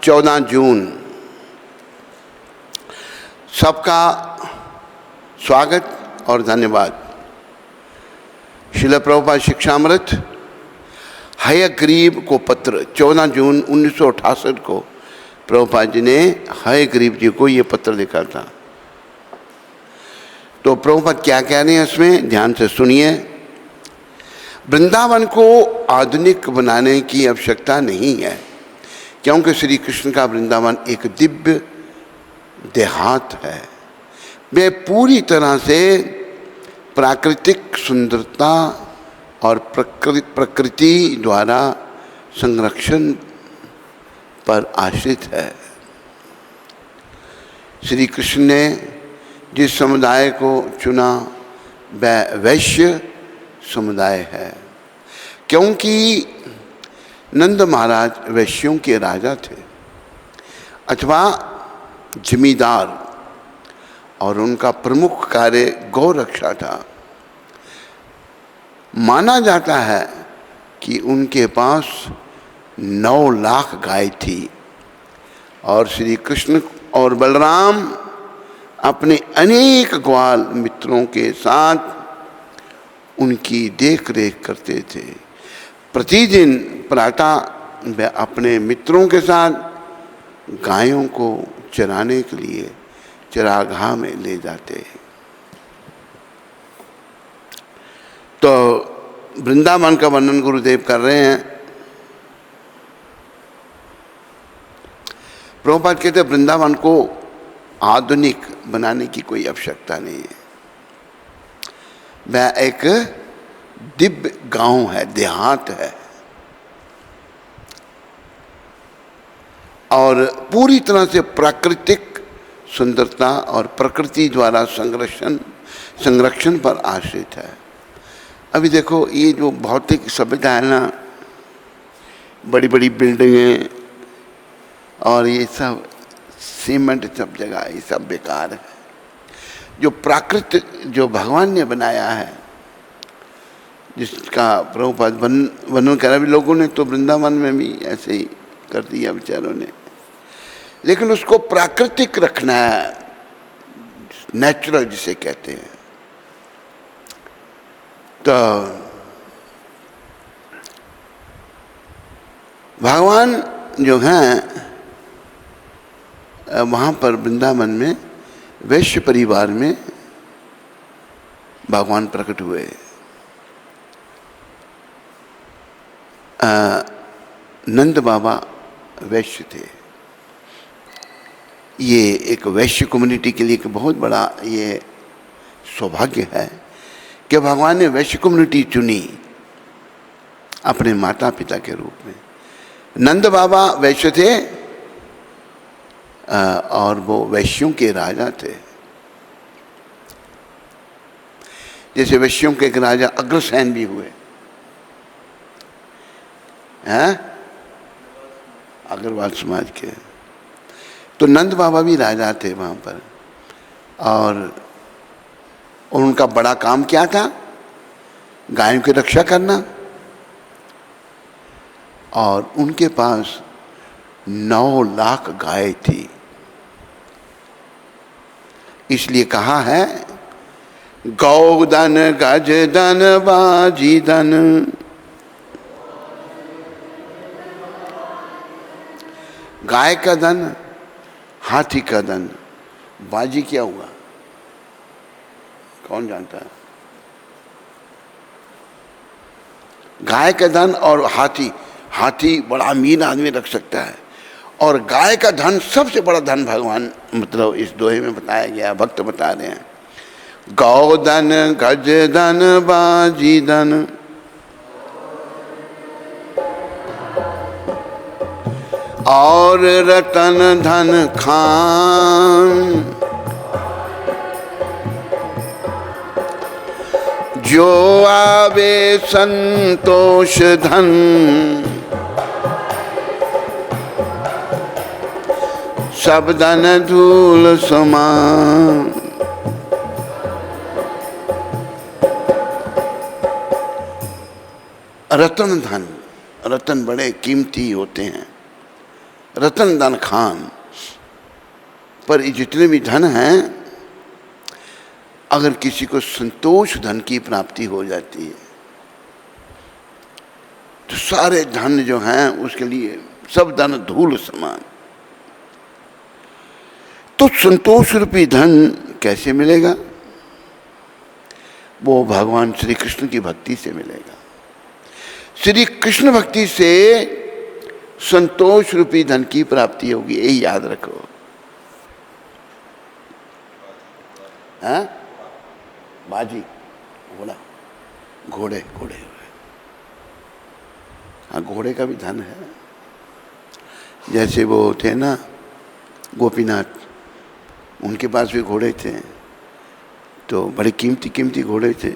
14 जून। सबका स्वागत और धन्यवाद। श्रील प्रभुपाद शिक्षामृत हयग्रीव को पत्र 14 जून 1968 को प्रभुपाद जी ने हयग्रीव जी को ये पत्र लिखा था। तो प्रभुपाद क्या कह रहे हैं इसमें, ध्यान से सुनिए। वृंदावन को आधुनिक बनाने की आवश्यकता नहीं है, क्योंकि श्री कृष्ण का वृंदावन एक दिव्य देहात है। वे पूरी तरह से प्राकृतिक सुंदरता और प्रकृति द्वारा संरक्षण पर आश्रित है। श्री कृष्ण ने जिस समुदाय को चुना वह वैश्य समुदाय है, क्योंकि नंद महाराज वैश्यों के राजा थे अथवा जमींदार, और उनका प्रमुख कार्य गौ रक्षा था। माना जाता है कि उनके पास 9 लाख गाय थी, और श्री कृष्ण और बलराम अपने अनेक ग्वाल मित्रों के साथ उनकी देख रेख करते थे। प्रतिदिन प्रातः वे अपने मित्रों के साथ गायों को चराने के लिए चरागाह में ले जाते। तो वृंदावन का वर्णन गुरुदेव कर रहे हैं। प्रभुपाद कहते वृंदावन को आधुनिक बनाने की कोई आवश्यकता नहीं है। वह एक दिव्य गांव है, देहात है, और पूरी तरह से प्राकृतिक सुंदरता और प्रकृति द्वारा संरक्षण पर आश्रित है। अभी देखो ये जो भौतिक सभ्यता है ना, बड़ी बड़ी बिल्डिंगें और ये सब सीमेंट सब जगह, ये सब बेकार है। जो प्राकृतिक जो भगवान ने बनाया है, जिसका प्रभुपाद वर्णन करा भी लोगों ने, तो वृंदावन में भी ऐसे ही कर दिया बेचारों ने। लेकिन उसको प्राकृतिक रखना है, नेचुरल जिसे कहते हैं। तो भगवान जो हैं वहाँ पर वृंदावन में वैश्य परिवार में भगवान प्रकट हुए। नंद बाबा वैश्य थे। ये एक वैश्य कम्युनिटी के लिए एक बहुत बड़ा ये सौभाग्य है कि भगवान ने वैश्य कम्युनिटी चुनी अपने माता पिता के रूप में। नंद बाबा वैश्य थे और वो वैश्यों के राजा थे। जैसे वैश्यों के एक राजा अग्रसेन भी हुए हैं, अग्रवाल समाज के। तो नंद बाबा भी राजा थे वहाँ पर, और उनका बड़ा काम क्या था? गायों की रक्षा करना। और उनके पास 9 लाख गाय थी। इसलिए कहा है गौधन गजधन बाजीधन। गाय का धन, हाथी का धन। बाजी क्या हुआ, कौन जानता है? गाय का धन और हाथी। हाथी बड़ा अमीर आदमी रख सकता है, और गाय का धन सबसे बड़ा धन भगवान, मतलब इस दोहे में बताया गया, भक्त बता रहे हैं। गौधन गजधन बाजीधन, और रतन धन खान। जो आवे संतोष धन, सब धन धूल समान। रतन धन, रतन बड़े कीमती होते हैं। रतन धन खान। पर ये जितने भी धन हैं, अगर किसी को संतोष धन की प्राप्ति हो जाती है तो सारे धन जो हैं उसके लिए सब धन धूल समान। तो संतोष रूपी धन कैसे मिलेगा? वो भगवान श्री कृष्ण की भक्ति से मिलेगा। श्री कृष्ण भक्ति से संतोष रूपी धन की प्राप्ति होगी, यही याद रखो। हाँ, बाजी, घोड़ा, घोड़े घोड़े, हाँ घोड़े का भी धन है। जैसे वो थे ना गोपीनाथ, उनके पास भी घोड़े थे, तो बड़े कीमती कीमती घोड़े थे।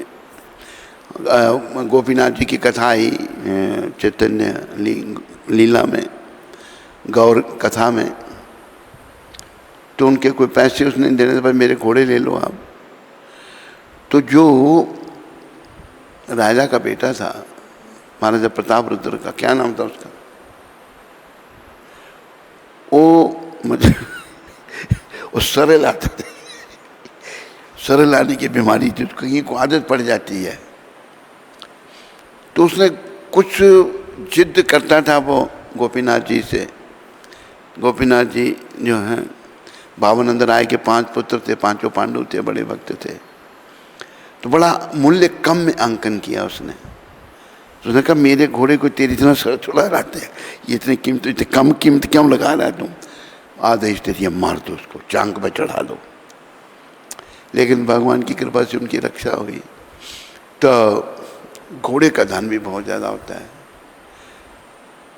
गोपीनाथ जी की कथा आई चैतन्य लीला में, गौर कथा में, तो उनके कोई पैसे उसने देने पर मेरे घोड़े ले लो आप। तो जो राजा का बेटा था, महाराजा प्रताप रुद्र का, क्या नाम था उसका, वो मुझे वो सरल आते थे, सरल आने की बीमारी थी, उसको कहीं को आदत पड़ जाती है। तो उसने कुछ जिद करता था वो गोपीनाथ जी से। गोपीनाथ जी जो हैं भावानंद राय के 5 पुत्र थे, 5 पांडु थे, बड़े भक्त थे। तो बड़ा मूल्य कम में अंकन किया उसने। तो उसने कहा मेरे घोड़े को तेरी इतना सर चुड़ा रहते हैं, ये इतनी कीमत, इतनी कम कीमत क्यों लगा रहा है तुम? आदेश दे दिया, मार दो उसको, चांग पर चढ़ा दो। लेकिन भगवान की कृपा से उनकी रक्षा हुई। तो घोड़े का धन भी बहुत ज़्यादा होता है।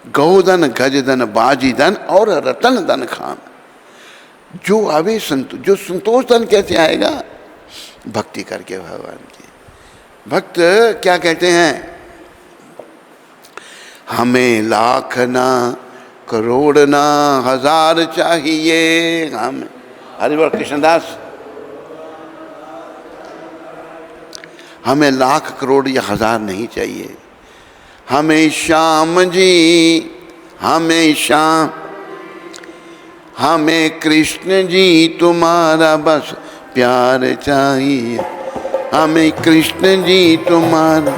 गौधन, गजधन, बाजीधन और रतन धन खान। जो आवे जो संतोष धन कैसे आएगा? भक्ति करके भगवान की। भक्त क्या कहते हैं? हमें लाख ना करोड़ ना हजार चाहिए। हम हरिवर कृष्णदास, हमें लाख करोड़ या हजार नहीं चाहिए। हमें श्याम जी, हमें श्याम, हमें कृष्ण जी तुम्हारा बस प्यार चाहिए। हमें कृष्ण जी तुम्हारा।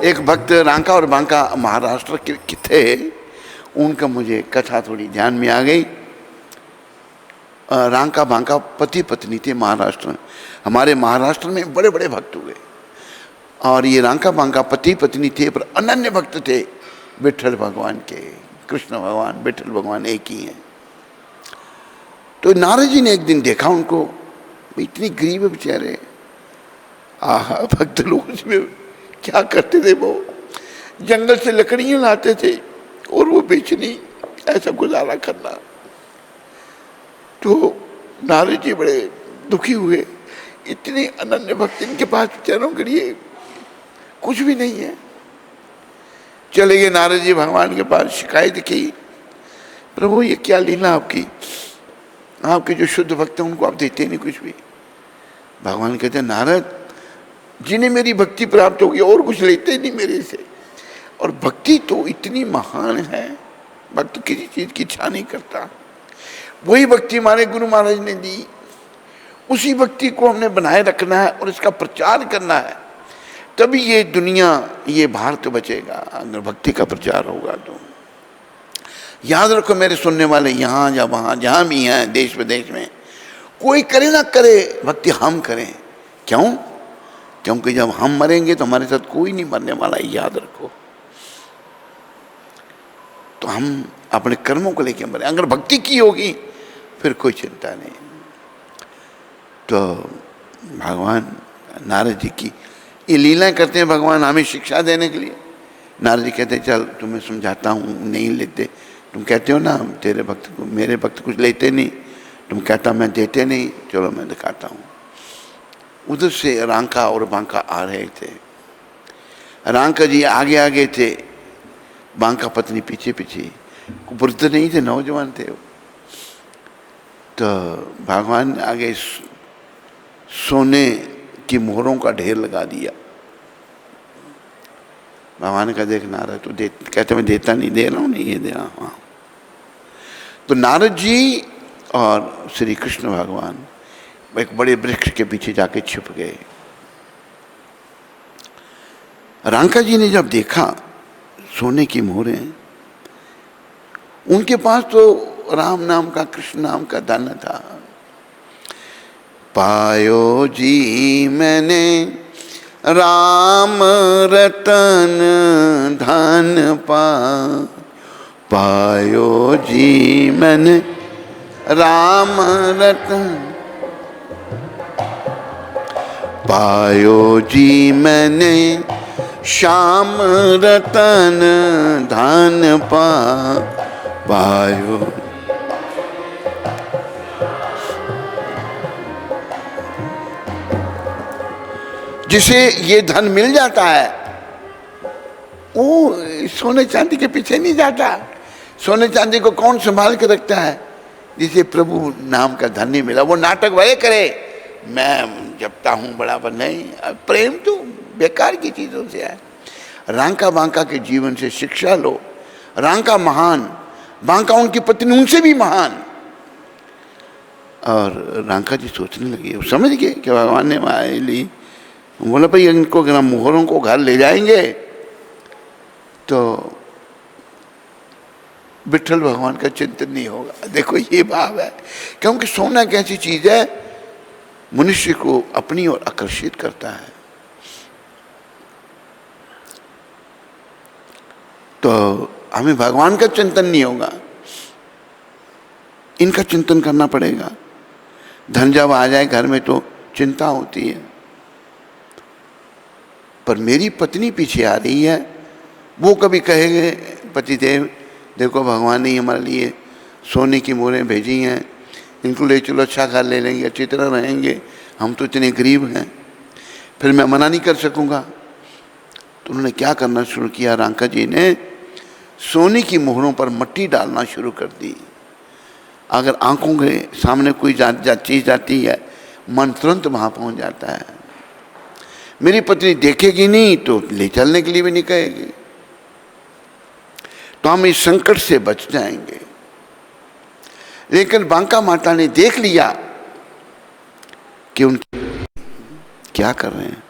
एक भक्त रांका और बांका महाराष्ट्र के थे, उनका मुझे कथा थोड़ी ध्यान में आ गई। रांका बांका पति पत्नी थे महाराष्ट्र में। हमारे महाराष्ट्र में बड़े बड़े भक्त हुए, और ये रांका बांका पति पत्नी थे, पर अनन्य भक्त थे विठल भगवान के। कृष्ण भगवान विठल भगवान एक ही हैं। तो नारद जी ने एक दिन देखा उनको, इतनी गरीब है बेचारे। आह, भक्त लोग उसमें क्या करते थे? वो जंगल से लकड़ियां लाते थे और वो बेचनी, ऐसा गुजारा करना। तो नारद जी बड़े दुखी हुए, इतने अनन्य भक्त, इनके पास बेचारों के लिए कुछ भी नहीं है। चले गए नारद जी भगवान के पास, शिकायत की, प्रभु ये क्या लीला आपकी? आपके जो शुद्ध भक्त हैं उनको आप देते नहीं कुछ भी। भगवान कहते हैं नारद, जिन्हें मेरी भक्ति प्राप्त होगी और कुछ लेते नहीं मेरे से। और भक्ति तो इतनी महान है, भक्त किसी चीज की इच्छा नहीं करता। वही भक्ति हमारे गुरु महाराज ने दी, उसी भक्ति को हमने बनाए रखना है और इसका प्रचार करना है, तभी ये दुनिया, ये भारत बचेगा। अगर भक्ति का प्रचार होगा तो याद रखो मेरे सुनने वाले, यहाँ या वहाँ जहाँ भी हैं देश विदेश में, कोई करे ना करे, भक्ति हम करें। क्यों? क्योंकि जब हम मरेंगे तो हमारे साथ कोई नहीं मरने वाला, याद रखो। तो हम अपने कर्मों को लेकर मरे। अगर भक्ति की होगी फिर कोई चिंता नहीं। तो भगवान नारद जी की ये लीलाएं करते हैं भगवान हमें शिक्षा देने के लिए। नारद जी कहते हैं चल तुम्हें समझाता हूँ, नहीं लेते। तुम कहते हो ना तेरे भक्त को, मेरे भक्त कुछ लेते नहीं, तुम कहता मैं देते नहीं, चलो मैं दिखाता हूँ। उधर से रांका और बांका आ रहे थे। रांका जी आगे आगे थे, बांका पत्नी पीछे पीछे। वृद्ध नहीं थे, नौजवान थे। तो भगवान आगे सोने की मोहरों का ढेर लगा दिया। भगवान का देख नारद तो कहते मैं देता नहीं, दे रहा हूँ, नहीं ये दे रहा हूँ। तो नारद जी और श्री कृष्ण भगवान एक बड़े वृक्ष के पीछे जाके छिप गए। रांका जी ने जब देखा सोने की मोहरें, उनके पास तो राम नाम का, कृष्ण नाम का धन था। पायो जी मैंने राम रतन धन पायो जी मैंने राम रतन, पायो जी मैंने श्याम रतन धन पायो। जिसे ये धन मिल जाता है वो सोने चांदी के पीछे नहीं जाता। सोने चांदी को कौन संभाल के रखता है? जिसे प्रभु नाम का धन नहीं मिला वो नाटक भले करे, मैं जपता हूँ बड़ा, पर नहीं। प्रेम तो बेकार की चीजों से है। रांका बांका के जीवन से शिक्षा लो। रांका महान, बांका उनकी पत्नी उनसे भी महान। और रांका जी सोचने लगे, समझ गए कि भगवान ने माया ली। बोला भाई इनको मोहरों को घर ले जाएंगे तो विठल भगवान का चिंतन नहीं होगा। देखो ये भाव है, क्योंकि सोना एक ऐसी चीज है मनुष्य को अपनी ओर आकर्षित करता है। तो हमें भगवान का चिंतन नहीं होगा, इनका चिंतन करना पड़ेगा। धन जब आ जाए घर में तो चिंता होती है, पर मेरी पत्नी पीछे आ रही है, वो कभी कहेंगे पतिदेव देखो भगवान ने हमारे लिए सोने की मोहरें भेजी हैं, इनको ले चलो, अच्छा घर ले लेंगे, अच्छी तरह रहेंगे, हम तो इतने गरीब हैं, फिर मैं मना नहीं कर सकूँगा। तो उन्होंने क्या करना शुरू किया, रांका जी ने सोने की मोहरों पर मिट्टी डालना शुरू कर दी। अगर आंखों के सामने कोई चीज़ जाती है, मन तुरंत वहाँ पहुँच जाता है। मेरी पत्नी देखेगी नहीं तो ले चलने के लिए भी नहीं कहेगी, तो हम इस संकट से बच जाएंगे। लेकिन बांका माता ने देख लिया कि उनके क्या कर रहे हैं,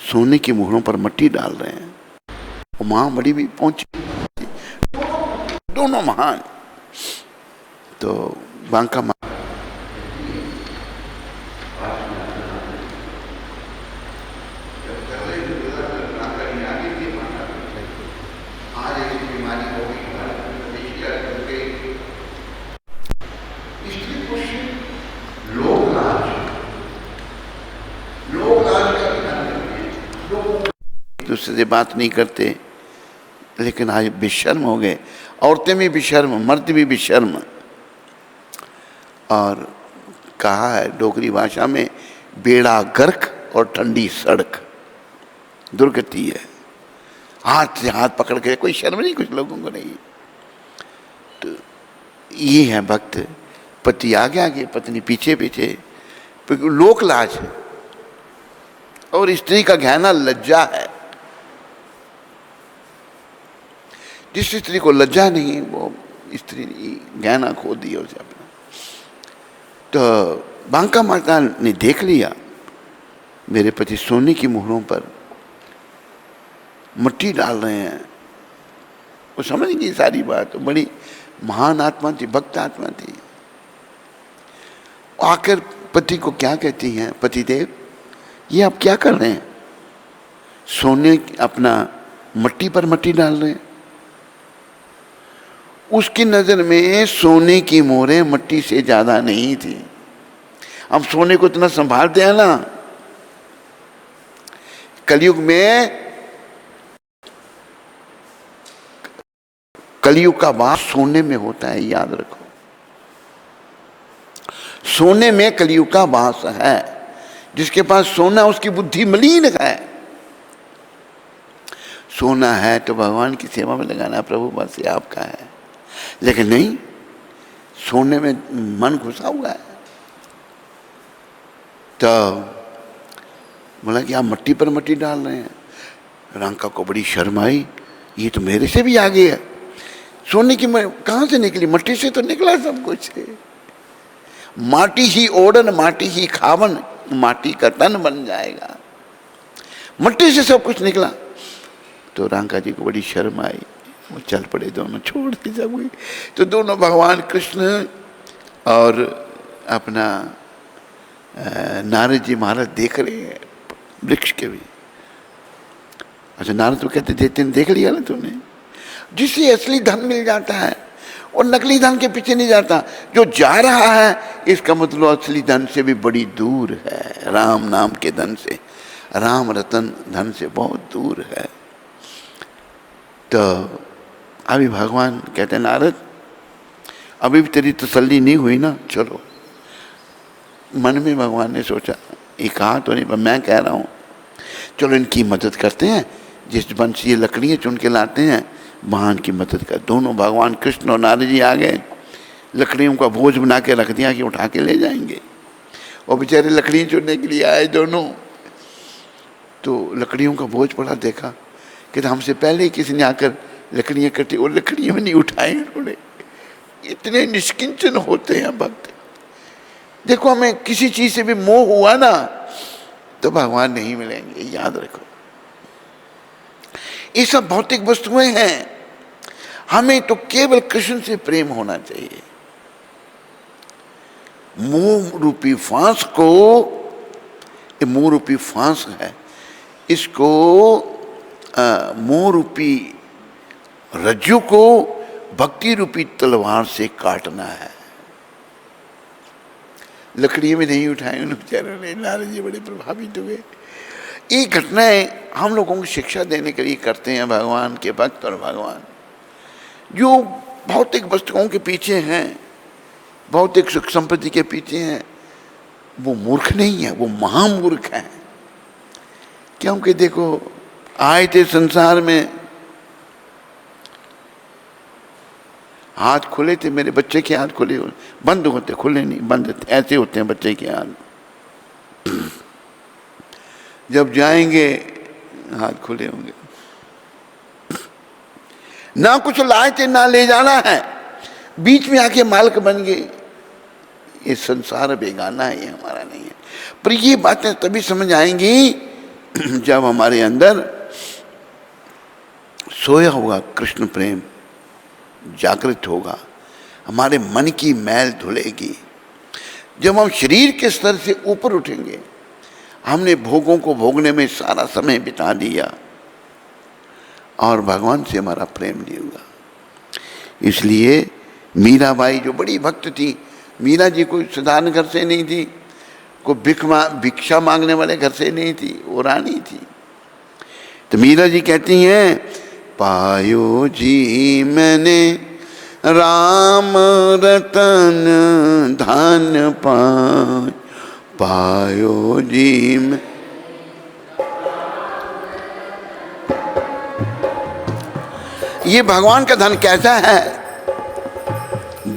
सोने की मोहरों पर मिट्टी डाल रहे हैं। और मां बड़ी भी पहुंची, दोनों महान। तो बांका माता दूसरे से बात नहीं करते, लेकिन आज बेशर्म हो गए। औरतें भी बेशर्म, मर्द भी बेशर्म। और कहा है डोगरी भाषा में, बेड़ा गर्क और ठंडी सड़क दुर्गति है। हाथ से हाथ पकड़ के, कोई शर्म नहीं कुछ लोगों को नहीं। तो ये है भक्त, पति आगे आगे पत्नी पीछे पीछे, लोक लाज है। और स्त्री का गहना लज्जा है। जिस स्त्री को लज्जा नहीं, वो स्त्री गहना खो दिया उसे अपना। तो बांका माता ने देख लिया मेरे पति सोने की मोहरों पर मिट्टी डाल रहे हैं। वो समझ गई सारी बात, बड़ी महान आत्मा थी, भक्त आत्मा थी। आकर पति को क्या कहती हैं, पतिदेव ये आप क्या कर रहे हैं? सोने अपना मिट्टी पर मिट्टी डाल रहे हैं। उसकी नजर में सोने की मोहरें मिट्टी से ज्यादा नहीं थी। हम सोने को इतना संभालते हैं ना, कलयुग में, कलयुग का वास सोने में होता है, याद रखो। सोने में कलयुग का वास है। जिसके पास सोना, उसकी बुद्धि मलिन है। सोना है तो भगवान की सेवा में लगाना, प्रभु बस ये आपका है। लेकिन नहीं, सोने में मन घुसा हुआ है। तो बोला कि आप मिट्टी पर मिट्टी डाल रहे हैं। रांका को बड़ी शर्म आई, ये तो मेरे से भी आगे है। सोने की कहाँ से निकली? मट्टी से तो निकला सब कुछ। माटी ही ओढ़न माटी ही खावन, माटी का तन बन जाएगा। मट्टी से सब कुछ निकला। तो रांका जी को बड़ी शर्म आई, वो चल पड़े, दोनों छोड़ दी सब कुछ। तो दोनों भगवान कृष्ण और अपना नारद जी महाराज देख रहे हैं वृक्ष के भी। अच्छा, नारद तो कहते देते देख लिया ना तूने, जिससे असली धन मिल जाता है और नकली धन के पीछे नहीं जाता। जो जा रहा है इसका मतलब असली धन से भी बड़ी दूर है, राम नाम के धन से, राम रतन धन से बहुत दूर है। तो अभी भगवान कहते हैं नारद, अभी भी तेरी तसल्ली नहीं हुई ना, चलो। मन में भगवान ने सोचा, ये कहा तो नहीं पर मैं कह रहा हूँ, चलो इनकी मदद करते हैं। जिस वन से ये लकड़ियाँ चुन के लाते हैं वहाँ इनकी मदद कर। दोनों भगवान कृष्ण और नारद जी आ गए, लकड़ियों का बोझ बना के रख दिया कि उठा के ले जाएंगे। और बेचारे लकड़ियाँ चुनने के लिए आए दोनों। तो लकड़ियों का बोझ पड़ा, देखा कि हमसे पहले ही किसी ने आकर लकड़ियाँ कटी और लकड़ियाँ नहीं उठाई उन्होंने। इतने निष्किंचन होते हैं भक्त। देखो, हमें किसी चीज से भी मोह हुआ ना तो भगवान नहीं मिलेंगे, याद रखो। ये सब भौतिक वस्तुएं हैं, हमें तो केवल कृष्ण से प्रेम होना चाहिए। मोह रूपी फांस को, ये मोह रूपी फांस है, इसको मोह रूपी रज्जु को भक्ति रूपी तलवार से काटना है। लकड़ियाँ भी नहीं उठाई उन बेचारों ने। नारद जी बड़े प्रभावित हुए। ये घटनाएं हम लोगों को शिक्षा देने के लिए करते हैं भगवान के भक्त। और भगवान जो भौतिक वस्तुओं के पीछे हैं, भौतिक सुख संपत्ति के पीछे हैं, वो मूर्ख नहीं है, वो महामूर्ख है। क्योंकि देखो, आए थे संसार में, हाथ खुले थे, मेरे बच्चे के हाथ खुले, बंद होते, खुले नहीं, बंद ऐसे होते हैं बच्चे के हाथ। जब जाएंगे हाथ खुले होंगे। ना कुछ लाए थे ना ले जाना है, बीच में आके मालिक बन गए। ये संसार बेगाना है, ये हमारा नहीं है। पर ये बातें तभी समझ आएंगी जब हमारे अंदर सोया होगा कृष्ण प्रेम, जागृत होगा, हमारे मन की मैल धुलेगी। जब हम शरीर के स्तर से ऊपर उठेंगे, हमने भोगों को भोगने में सारा समय बिता दिया और भगवान से हमारा प्रेम नहीं हुआ। इसलिए मीराबाई जो बड़ी भक्त थी, मीरा जी कोई साधारण घर से नहीं थी, कोई भिक्षा मांगने वाले घर से नहीं थी, वो रानी थी। तो मीरा जी कहती हैं, पायो जी मैंने राम रतन धन पायो जी में। ये भगवान का धन कैसा है?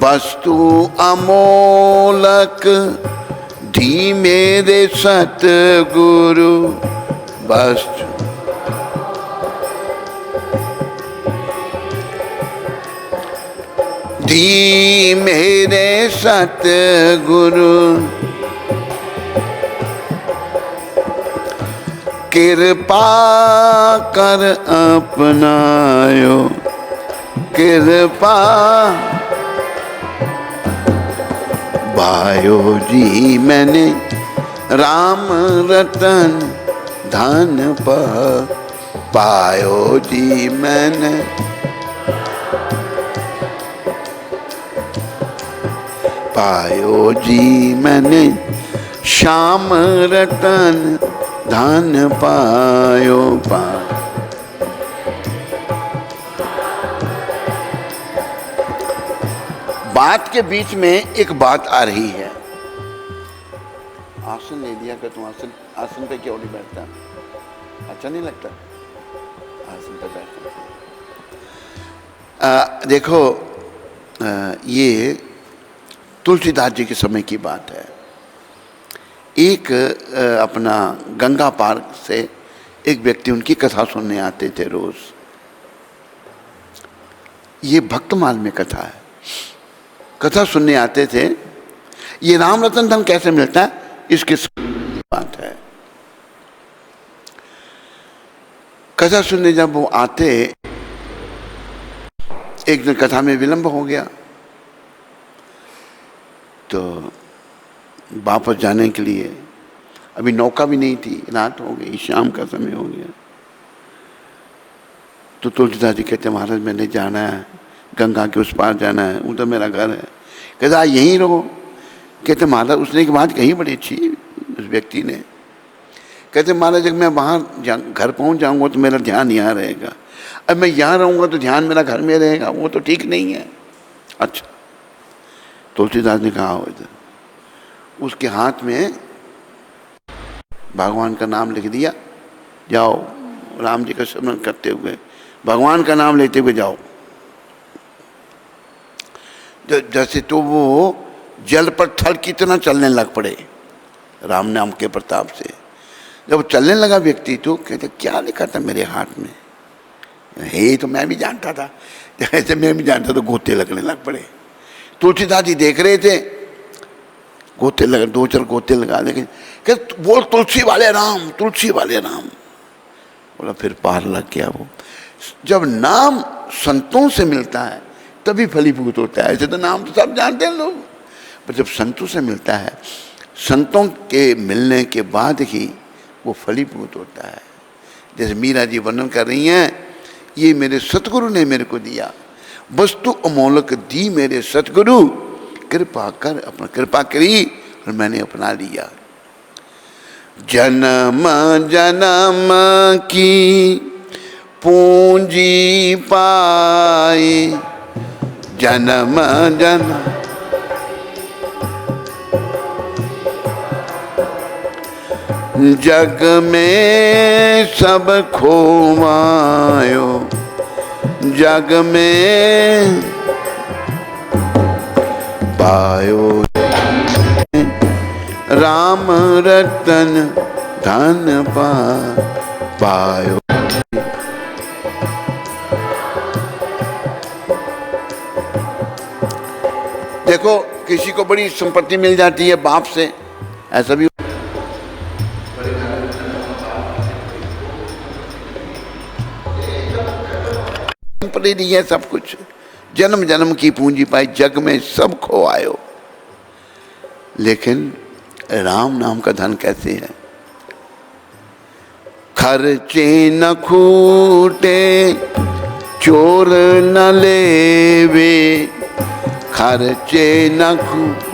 वस्तु अमोलक धी मेरे सतगुरु, वस्तु धी मेरे सतगुरु, कृपा कर अपनायो, कृपा पायो जी मैंने राम रतन धन पायो जी मैंने, पायो जी मैंने श्याम रतन धन पायो बात के बीच में एक बात आ रही है। आसन ले लिया कर, तुम आसन पे क्यों नहीं बैठता? अच्छा नहीं लगता? आसन पे बैठता। देखो, ये तुलसीदास जी के समय की बात है। एक अपना गंगा पार से एक व्यक्ति उनकी कथा सुनने आते थे रोज। ये भक्तमाल में कथा है, कथा सुनने आते थे। ये राम रतन धन कैसे मिलता है, इसकी बात है। कथा सुनने जब वो आते, एक दिन कथा में विलंब हो गया, तो वापस जाने के लिए अभी नौका भी नहीं थी, रात हो गई, शाम का समय हो गया। तो तुलसीदास जी कहते महाराज मैंने जाना है, गंगा के उस पार जाना है, उधर मेरा घर है। कहते आज यहीं रहो। कहते महाराज, उसने एक बात कही बड़ी अच्छी उस व्यक्ति ने। कहते महाराज जब मैं वहाँ घर पहुँच जाऊँगा तो मेरा ध्यान यहाँ रहेगा, अब मैं यहाँ रहूँगा तो ध्यान मेरा घर में रहेगा, वो तो ठीक नहीं है। अच्छा, तुलसीदास ने कहा इधर, उसके हाथ में भगवान का नाम लिख दिया, जाओ राम जी का स्मरण करते हुए, भगवान का नाम लेते हुए जाओ। जैसे तो वो जल पर थल की तरह चलने लग पड़े राम नाम के प्रताप से। जब चलने लगा व्यक्ति तो कहते क्या लिखा था मेरे हाथ में, हे तो मैं भी जानता था, जैसे मैं भी जानता तो गोते लगने लग पड़े। तुलसीदास जी देख रहे थे, गोते लगे, दो चार गोते लगा, लेकिन कहते बोल तुलसी वाले राम, तुलसी वाले राम। बोला फिर पार लग गया वो। जब नाम संतों से मिलता है तभी फलीभूत होता है। ऐसे तो नाम तो सब जानते हैं लोग, पर जब संतों से मिलता है, संतों के मिलने के बाद ही वो फलीभूत होता है। जैसे मीरा जी वर्णन कर रही हैं, ये मेरे सतगुरु ने मेरे को दिया, वस्तु अमोलक दी मेरे सतगुरु, कृपा कर, अपना कृपा करी और मैंने अपना लिया। जन्म जन्म की पूंजी पाई, जन्म जन्म जग में सब खोवायो, जग में पायो राम रतन धन पायो। देखो किसी को बड़ी संपत्ति मिल जाती है बाप से, ऐसा भी संपत्ति नहीं है सब कुछ। जन्म जन्म की पूंजी पाई, जग में सब खो आयो। लेकिन राम नाम का धन कैसे है? खर्चे न खूटे चोर न लेवे, खर्चे न खूटे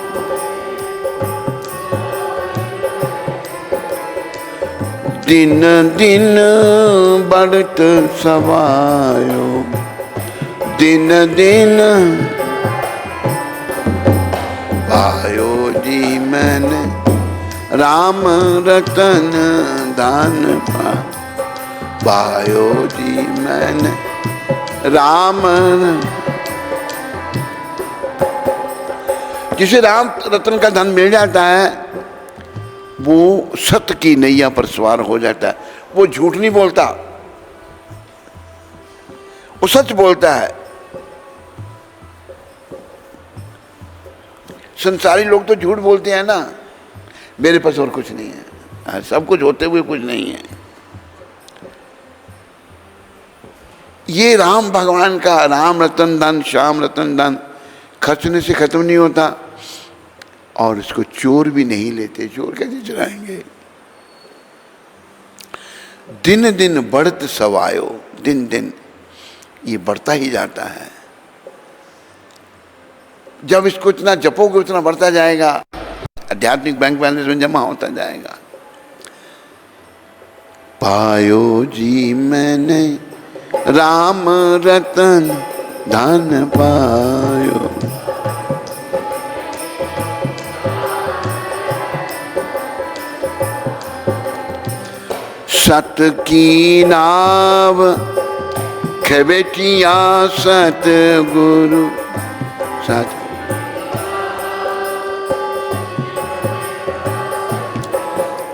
दिन दिन बढ़त सवायो, दिन दिन पायो जी मैंने राम रतन धन पायो जी मैंने राम। जिसे राम रतन का धन मिल जाता है वो सत्य की नैया पर सवार हो जाता है। वो झूठ नहीं बोलता, वो सच बोलता है। संसारी लोग तो झूठ बोलते हैं ना, मेरे पास और कुछ नहीं है, सब कुछ होते हुए कुछ नहीं है। ये राम भगवान का राम रतन धन, श्याम रतन धन खर्चने से खत्म नहीं होता, और इसको चोर भी नहीं लेते। चोर कैसे चुराएंगे? दिन दिन बढ़त सवायो, दिन दिन ये बढ़ता ही जाता है। जब इसको इतना जपोगे उतना बढ़ता जाएगा, आध्यात्मिक बैंक बैलेंस में जमा होता जाएगा। पायो जी मैंने राम रतन धन पायो, सत की नाव खेबेटिया सत गुरु सत।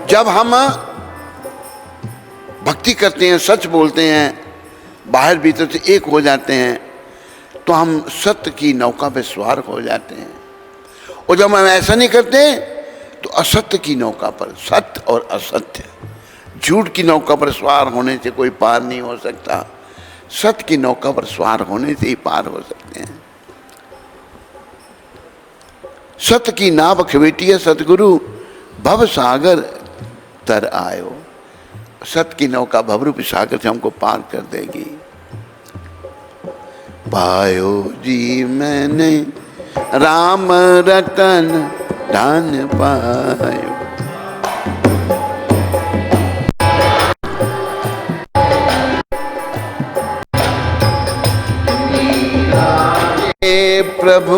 जब हम भक्ति करते हैं, सच बोलते हैं, बाहर भीतर से एक हो जाते हैं, तो हम सत्य की नौका पे सवार हो जाते हैं। और जब हम ऐसा नहीं करते तो असत्य की नौका पर, सत्य और असत्य, झूठ की नौका पर सवार होने से कोई पार नहीं हो सकता, सत्य की नौका पर सवार होने से ही पार हो सकते हैं। सत्य की नाव खवेटिया सतगुरु, भव सागर तर आयो। सत्य की नौका भवरूप सागर से हमको पार कर देगी। पायो जी मैंने राम रतन धन पायो। प्रभु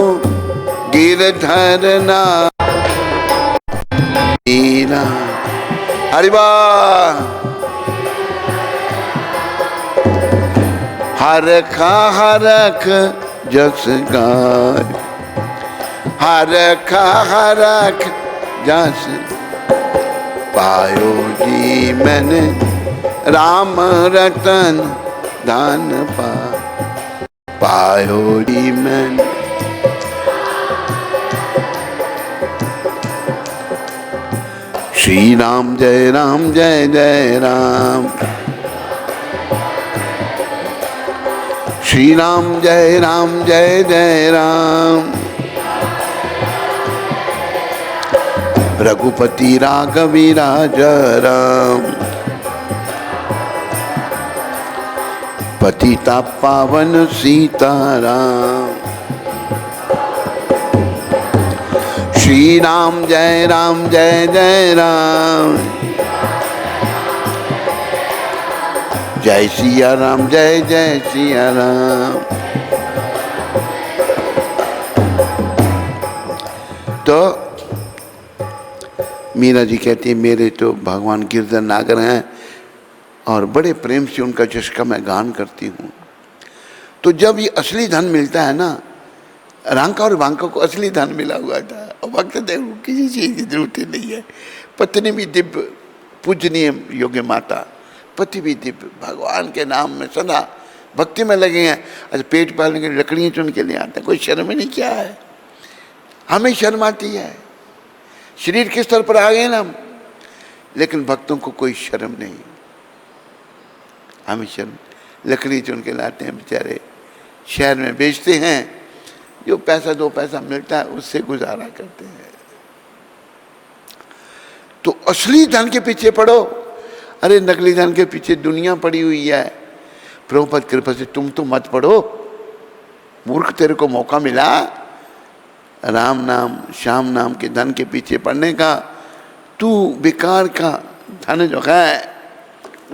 गिरधर ना हरिबा हरखा हरख जस गाय, हरखा हरख जस पायो जी मैंने राम रतन धन पायो जी मैंने। श्री राम जय राम जय जय राम, श्री राम जय राम जय जय राम। रघुपति राघवी राजा राम, पतिता पावन सीताराम। श्री राम जय जय राम, जय सिया राम जय जय सिया राम। तो मीरा जी कहती है मेरे तो भगवान गिरधर नागर हैं और बड़े प्रेम से उनका जिसका मैं गान करती हूँ। तो जब ये असली धन मिलता है ना, रांका और बांका को असली धन मिला हुआ था और वक्त देखो किसी चीज़ की जरूरत ही नहीं है। पत्नी भी दिव्य पूजनीय योग्य माता, पति भी दिव्य, भगवान के नाम में सदा भक्ति में लगे हैं। अच्छा पेट पालने के लकड़ियाँ चुन के लिए आते हैं, कोई शर्म ही नहीं। क्या है, हमें शर्म आती है, शरीर के स्तर पर आ गए ना हम, लेकिन भक्तों को कोई शर्म नहीं, हमें शर्म। लकड़ी चुन के लाते हैं बेचारे, शहर में बेचते हैं, जो पैसा दो पैसा मिलता है उससे गुजारा करते हैं। तो असली धन के पीछे पड़ो, अरे नकली धन के पीछे दुनिया पड़ी हुई है। प्रभुपद कृपा से तुम तो मत पढ़ो, मूर्ख, तेरे को मौका मिला राम नाम श्याम नाम के धन के पीछे पड़ने का, तू बेकार का धन जो है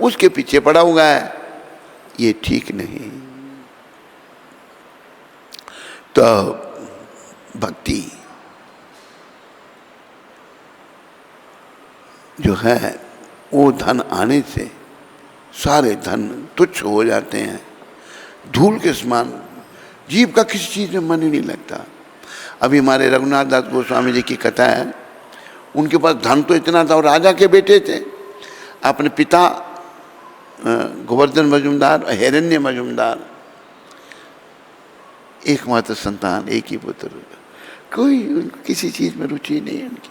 उसके पीछे पड़ा हुआ है, ये ठीक नहीं। तो भक्ति जो है वो धन आने से सारे धन तुच्छ हो जाते हैं, धूल के समान। जीव का किसी चीज़ में मन ही नहीं लगता। अभी हमारे रघुनाथ दास गोस्वामी जी की कथा है, उनके पास धन तो इतना था और राजा के बेटे थे। अपने पिता गोवर्धन मजुमदार और हिरण्य मजुमदार, एकमात्र संतान, एक ही पुत्र, कोई उनको किसी चीज़ में रुचि नहीं है उनकी,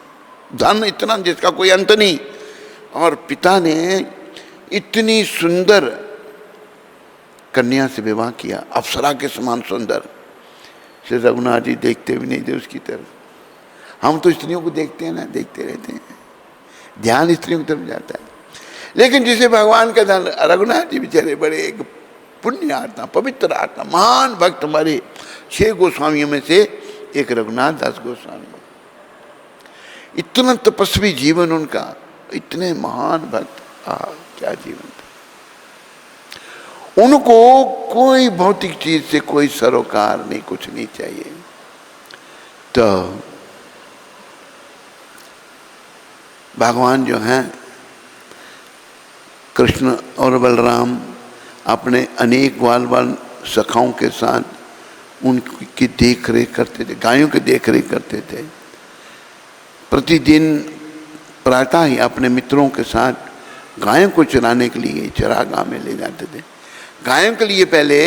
धन इतना जिसका कोई अंत नहीं। और पिता ने इतनी सुंदर कन्या से विवाह किया, अप्सरा के समान सुंदर। श्री रघुनाथ जी देखते भी नहीं थे उसकी तरफ। हम तो स्त्रियों को देखते हैं ना, देखते रहते हैं, ध्यान स्त्रियों की तरफ जाता है। लेकिन जिसे भगवान का धन, रघुनाथ जी बेचारे बड़े एक पुण्य आत्मा, पवित्र आत्मा, महान भक्त, हमारे 6 गोस्वामियों में से एक रघुनाथ दास गोस्वामी। इतना तपस्वी जीवन उनका, इतने महान भक्त, क्या जीवन था। उनको कोई भौतिक चीज से कोई सरोकार नहीं, कुछ नहीं चाहिए। तो भगवान जो हैं कृष्ण और बलराम अपने अनेक बाल बाल सखाओं के साथ उनकी देख रेख करते थे, गायों की देख रेख करते थे। प्रतिदिन प्रातः ही अपने मित्रों के साथ गायों को चराने के लिए चरागाह में ले जाते थे। गायों के लिए पहले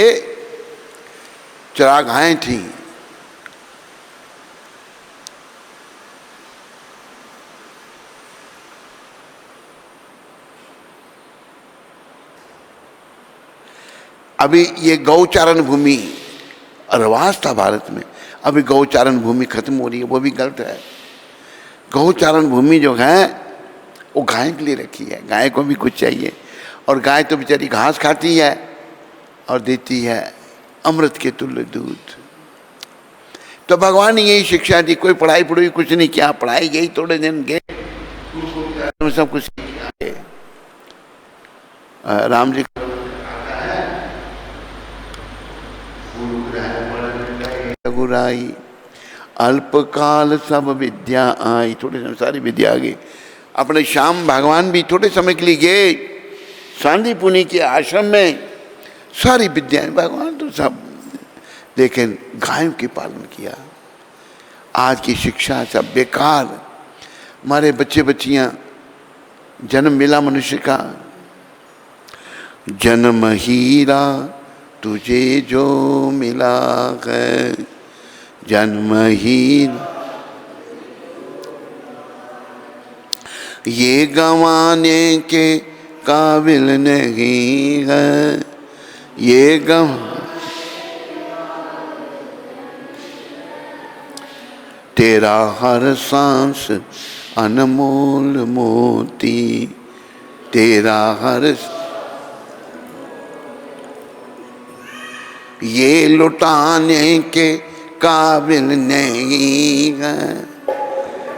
चरागाहें थी। अभी ये गौचारण भूमि रवाज था भारत में, अभी गौचारण भूमि खत्म हो रही है, वो भी गलत है। गौचारण भूमि जो है वो गाय के लिए रखी है, गाय को भी कुछ चाहिए। और गाय तो बेचारी घास खाती है और देती है अमृत के तुल्य दूध। तो भगवान ने यही शिक्षा दी, कोई पढ़ाई पढ़ाई कुछ नहीं किया, पढ़ाई गई थोड़े दिन गए सब कुछ। राम जी गुराई अल्पकाल सब विद्या आई, थोड़े समय सारी विद्या आ गई। अपने श्याम भगवान भी थोड़े समय के लिए गए सांदीपुनी के आश्रम में, सारी विद्याएं भगवान तो सब, लेकिन गायों के पालन किया। आज की शिक्षा सब बेकार, हमारे बच्चे बच्चियां, जन्म मिला मनुष्य का, जन्म हीरा तुझे जो मिला है, जन्म हीरा ये गंवाने के काबिल नहीं है, ये तेरा हर सांस अनमोल मोती, तेरा हर ये लुटाने के काबिल नहीं है,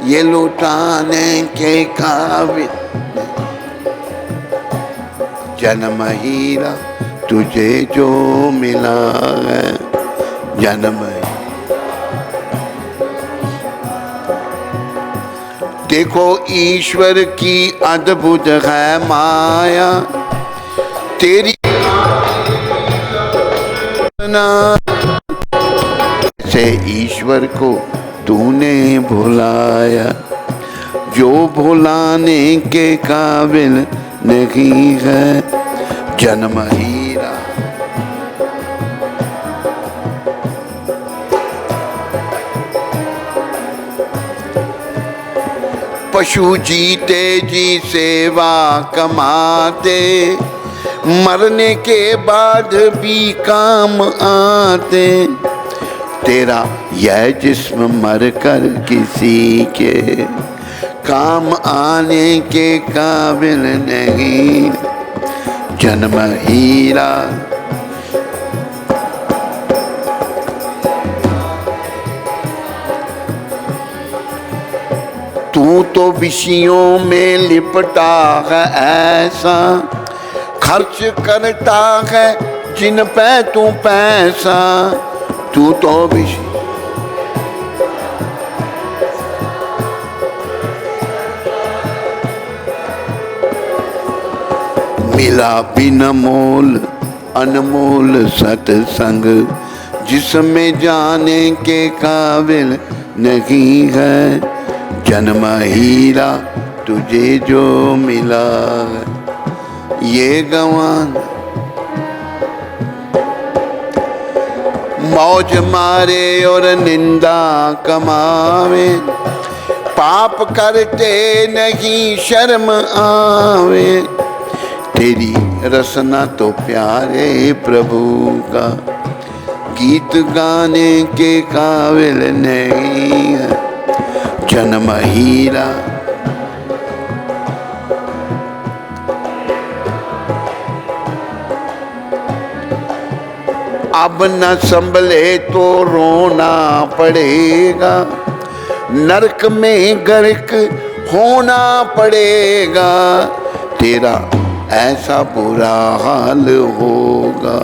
ये लुटाने के काबिल, जन्म हीरा तुझे जो मिला है, जन्म। देखो ईश्वर की अद्भुत है माया, तेरी से ईश्वर को तूने भुलाया, जो भुलाने के काबिल नहीं है, जन्म हीरा। पशु जीते जी सेवा कमाते, मरने के बाद भी काम आते, तेरा यह जिस्म मर कर किसी के काम आने के काबिल नहीं, जन्म हीरा। तू तो विषयों में लिपटा है ऐसा, खर्च करता है जिन पे तू पैसा, तू तो विषय मिला बिन मोल अनमोल सत्संग, जिसमें जाने के काबिल नहीं है, जन्म हीरा तुझे जो मिला है, ये गंवान। मौज मारे और निंदा कमावे, पाप करते नहीं शर्म आवे, तेरी रसना तो प्यारे प्रभु का, गीत गाने के काबिल नहीं है, जन्म हीरा। अब न संभले तो रोना पड़ेगा, नरक में गर्क होना पड़ेगा, तेरा ऐसा बुरा हाल होगा,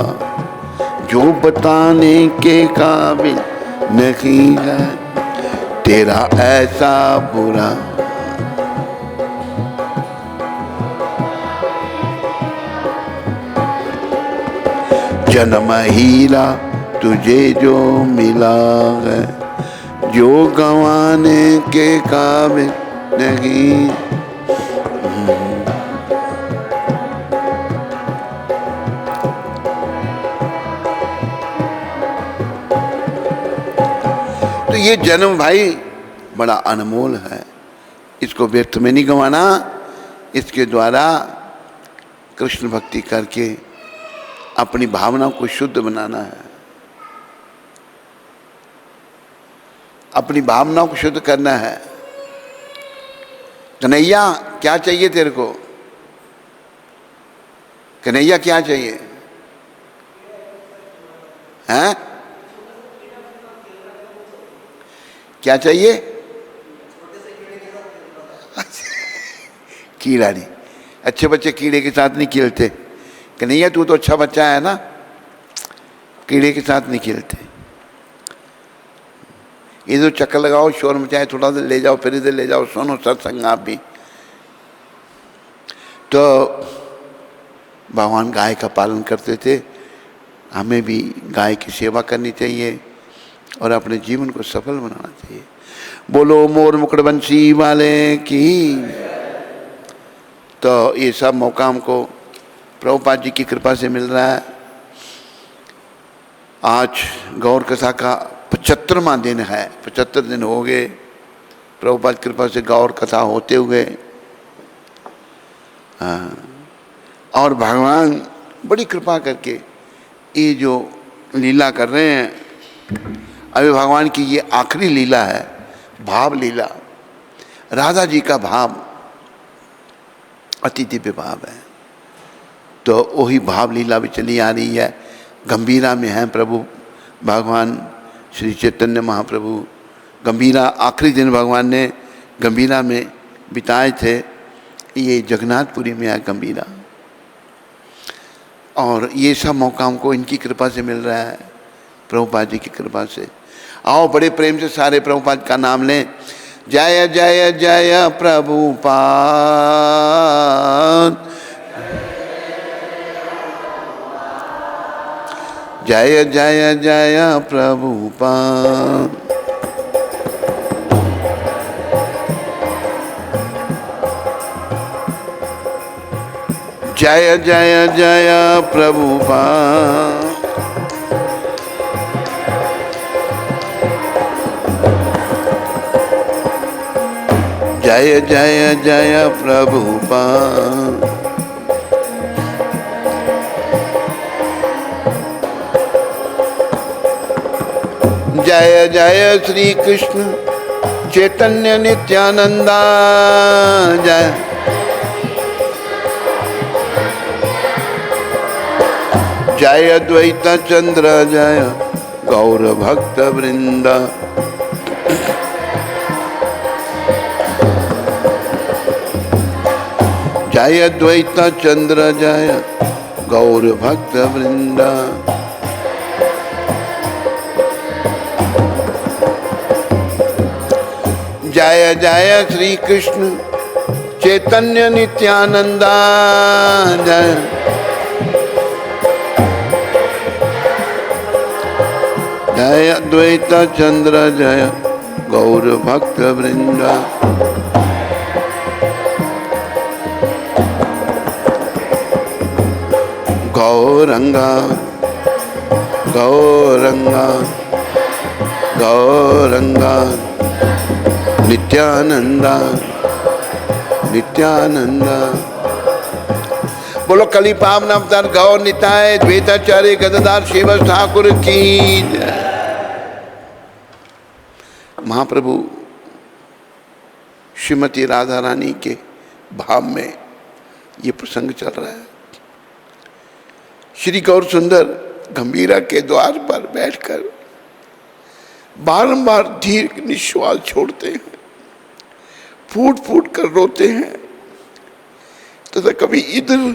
जो बताने के काबिल नहीं है, तेरा ऐसा बुरा। जन्म हीरा तुझे जो मिला है, जो गंवाने के काबिल नहीं। ये जन्म भाई बड़ा अनमोल है, इसको व्यर्थ में नहीं गंवाना। इसके द्वारा कृष्ण भक्ति करके अपनी भावना को शुद्ध बनाना है, अपनी भावना को शुद्ध करना है। कन्हैया क्या चाहिए तेरे को? कन्हैया क्या चाहिए? हैं? क्या चाहिए? कीड़ा नहीं, अच्छे बच्चे कीड़े के साथ नहीं खेलते। कन्हैया तू तो अच्छा बच्चा है ना, कीड़े के साथ नहीं खेलते। इधर चक्कर लगाओ, शोर मचाए, थोड़ा सा ले जाओ, फिर इधर ले जाओ, सुनो सत्संग आप भी। तो भगवान गाय का पालन करते थे, हमें भी गाय की सेवा करनी चाहिए और अपने जीवन को सफल बनाना चाहिए। बोलो मोर मुकुट बंसी वाले की। तो ये सब मौका हमको प्रभुपाद जी की कृपा से मिल रहा है। आज गौर कथा का 75वां दिन है, 75 दिन हो गए प्रभुपाद कृपा से गौर कथा होते हुए। और भगवान बड़ी कृपा करके ये जो लीला कर रहे हैं, अभी भगवान की ये आखिरी लीला है, भाव लीला। राधा जी का भाव अति दिव्य भाव है, तो वही भाव लीला भी चली आ रही है। गंभीरा में है प्रभु भगवान श्री चैतन्य महाप्रभु। गंभीरा आखिरी दिन भगवान ने गंभीरा में बिताए थे, ये जगन्नाथपुरी में है गंभीरा। और ये सब मौका हमको इनकी कृपा से मिल रहा है, प्रभुपाद जी की कृपा से। आओ बड़े प्रेम से सारे प्रभुपाद का नाम लें। जय जय जय प्रभुपाद, जय जय जय प्रभुपाद, जय जय जय प्रभुपाद, जय जय जय प्रभुपाद। जय जय श्री कृष्ण चैतन्य नित्यानंदा, जय जय अद्वैत चंद्र, जय गौर भक्त वृंदा। जय अद्वैत चंद्र, जय गौर भक्त वृंदा। जय जय श्री कृष्ण चैतन्य नित्यानंदा, जय जय अद्वैत चंद्र, जय गौर भक्त वृंदा। गौरंगा गौरंगा गौरंगा नित्यानंदा नित्यानंदा। बोलो कली पावन अवतार गौर निताय द्वैताचार्य गदाधार श्रीवत्स ठाकुर की जय। महाप्रभु श्रीमती राधा रानी के भाव में ये प्रसंग चल रहा है। श्री गौर सुंदर गंभीरा के द्वार पर बैठकर बारंबार दीर्घ निश्वास छोड़ते हैं, फूट फूट कर रोते हैं, तथा कभी इधर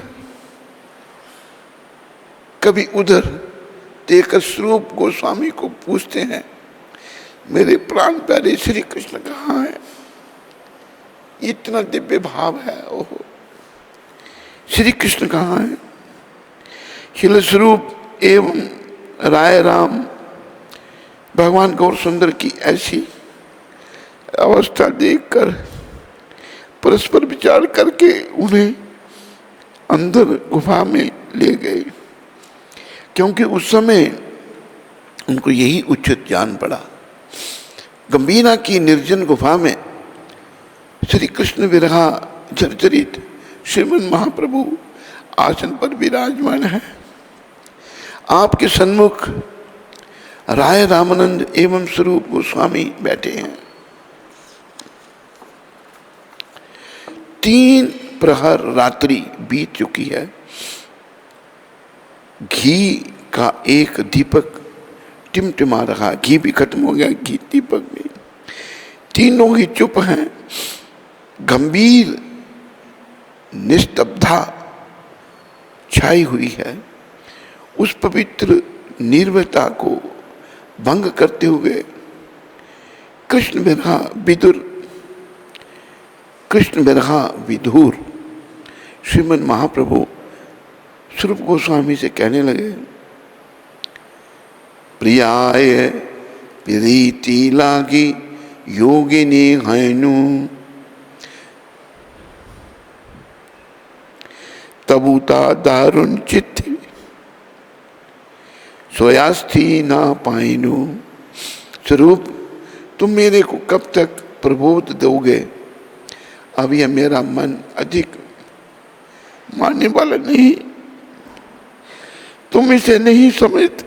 कभी उधर देखकर स्वरूप गोस्वामी को पूछते हैं, मेरे प्राण प्यारे श्री कृष्ण कहाँ है? इतना दिव्य भाव है, ओहो श्री कृष्ण कहाँ है? शिल स्वरूप एवं राय राम भगवान गौर सुंदर की ऐसी अवस्था देखकर परस्पर विचार करके उन्हें अंदर गुफा में ले गए, क्योंकि उस समय उनको यही उचित जान पड़ा गंभीरा की निर्जन गुफा में श्री कृष्ण विरहा जर्जरित श्रीमन महाप्रभु आसन पर विराजमान है। आपके सन्मुख राय रामानंद एवं स्वरूप गोस्वामी बैठे हैं। 3 प्रहर रात्रि बीत चुकी है। घी का एक दीपक टिमटिमा रहा, घी भी खत्म हो गया, घी दीपक भी। तीनों ही चुप हैं। गंभीर निस्तब्धता छाई हुई है। उस पवित्र निर्भयता को भंग करते हुए कृष्ण बिरहा विधुर श्रीमन महाप्रभु स्वरूप गोस्वामी से कहने लगे, प्रियाय प्रीति लागी योगिनी हैनु, तबुता दारुण चित्त सोयास्थी ना पाइनु। स्वरूप, तुम मेरे को कब तक प्रबोध दोगे? अब यह मेरा मन अधिक मानने वाला नहीं। तुम इसे नहीं समझते।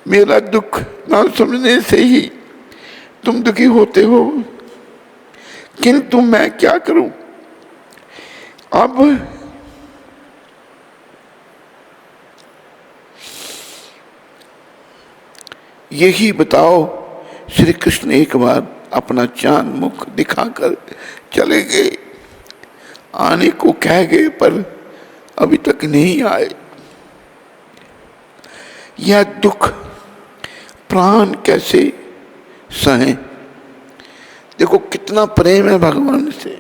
मेरा दुख ना समझने से ही तुम दुखी होते हो, किंतु मैं क्या करूं? अब यही बताओ। श्री कृष्ण एक बार अपना चांद मुख दिखाकर चले गए। आने को कह गए पर अभी तक नहीं आए। यह दुख प्राण कैसे सहें? देखो कितना प्रेम है भगवान से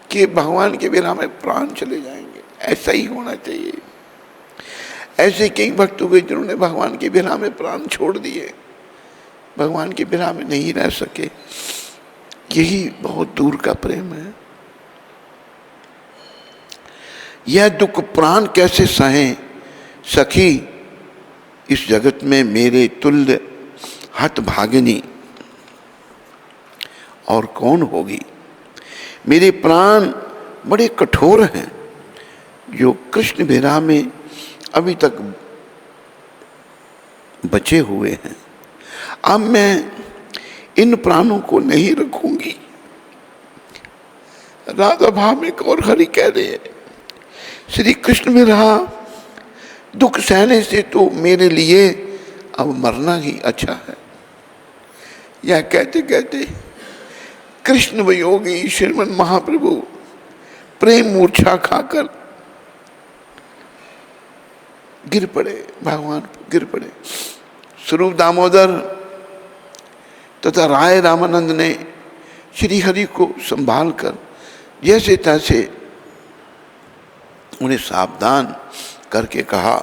कि भगवान के बिना में प्राण चले जाएंगे। ऐसा ही होना चाहिए। ऐसे कई भक्त हुए जिन्होंने भगवान के बिना में प्राण छोड़ दिए, भगवान के बिना में नहीं रह सके। यही बहुत दूर का प्रेम है। यह दुख प्राण कैसे सहें? सखी, इस जगत में मेरे तुल्य हतभागिनी और कौन होगी? मेरे प्राण बड़े कठोर हैं जो कृष्ण विरह में अभी तक बचे हुए हैं। अब मैं इन प्राणों को नहीं रखूंगी। राधा भामिक और हरि कह रहे हैं, श्री कृष्ण विरह दुख सहने से तो मेरे लिए अब मरना ही अच्छा है। यह कहते कहते कृष्ण वियोगी श्रीमन महाप्रभु प्रेम मूर्छा खाकर गिर पड़े। भगवान गिर पड़े। स्वरूप दामोदर तथा राय रामानंद ने श्री हरि को संभाल कर जैसे तैसे उन्हें सावधान करके कहा,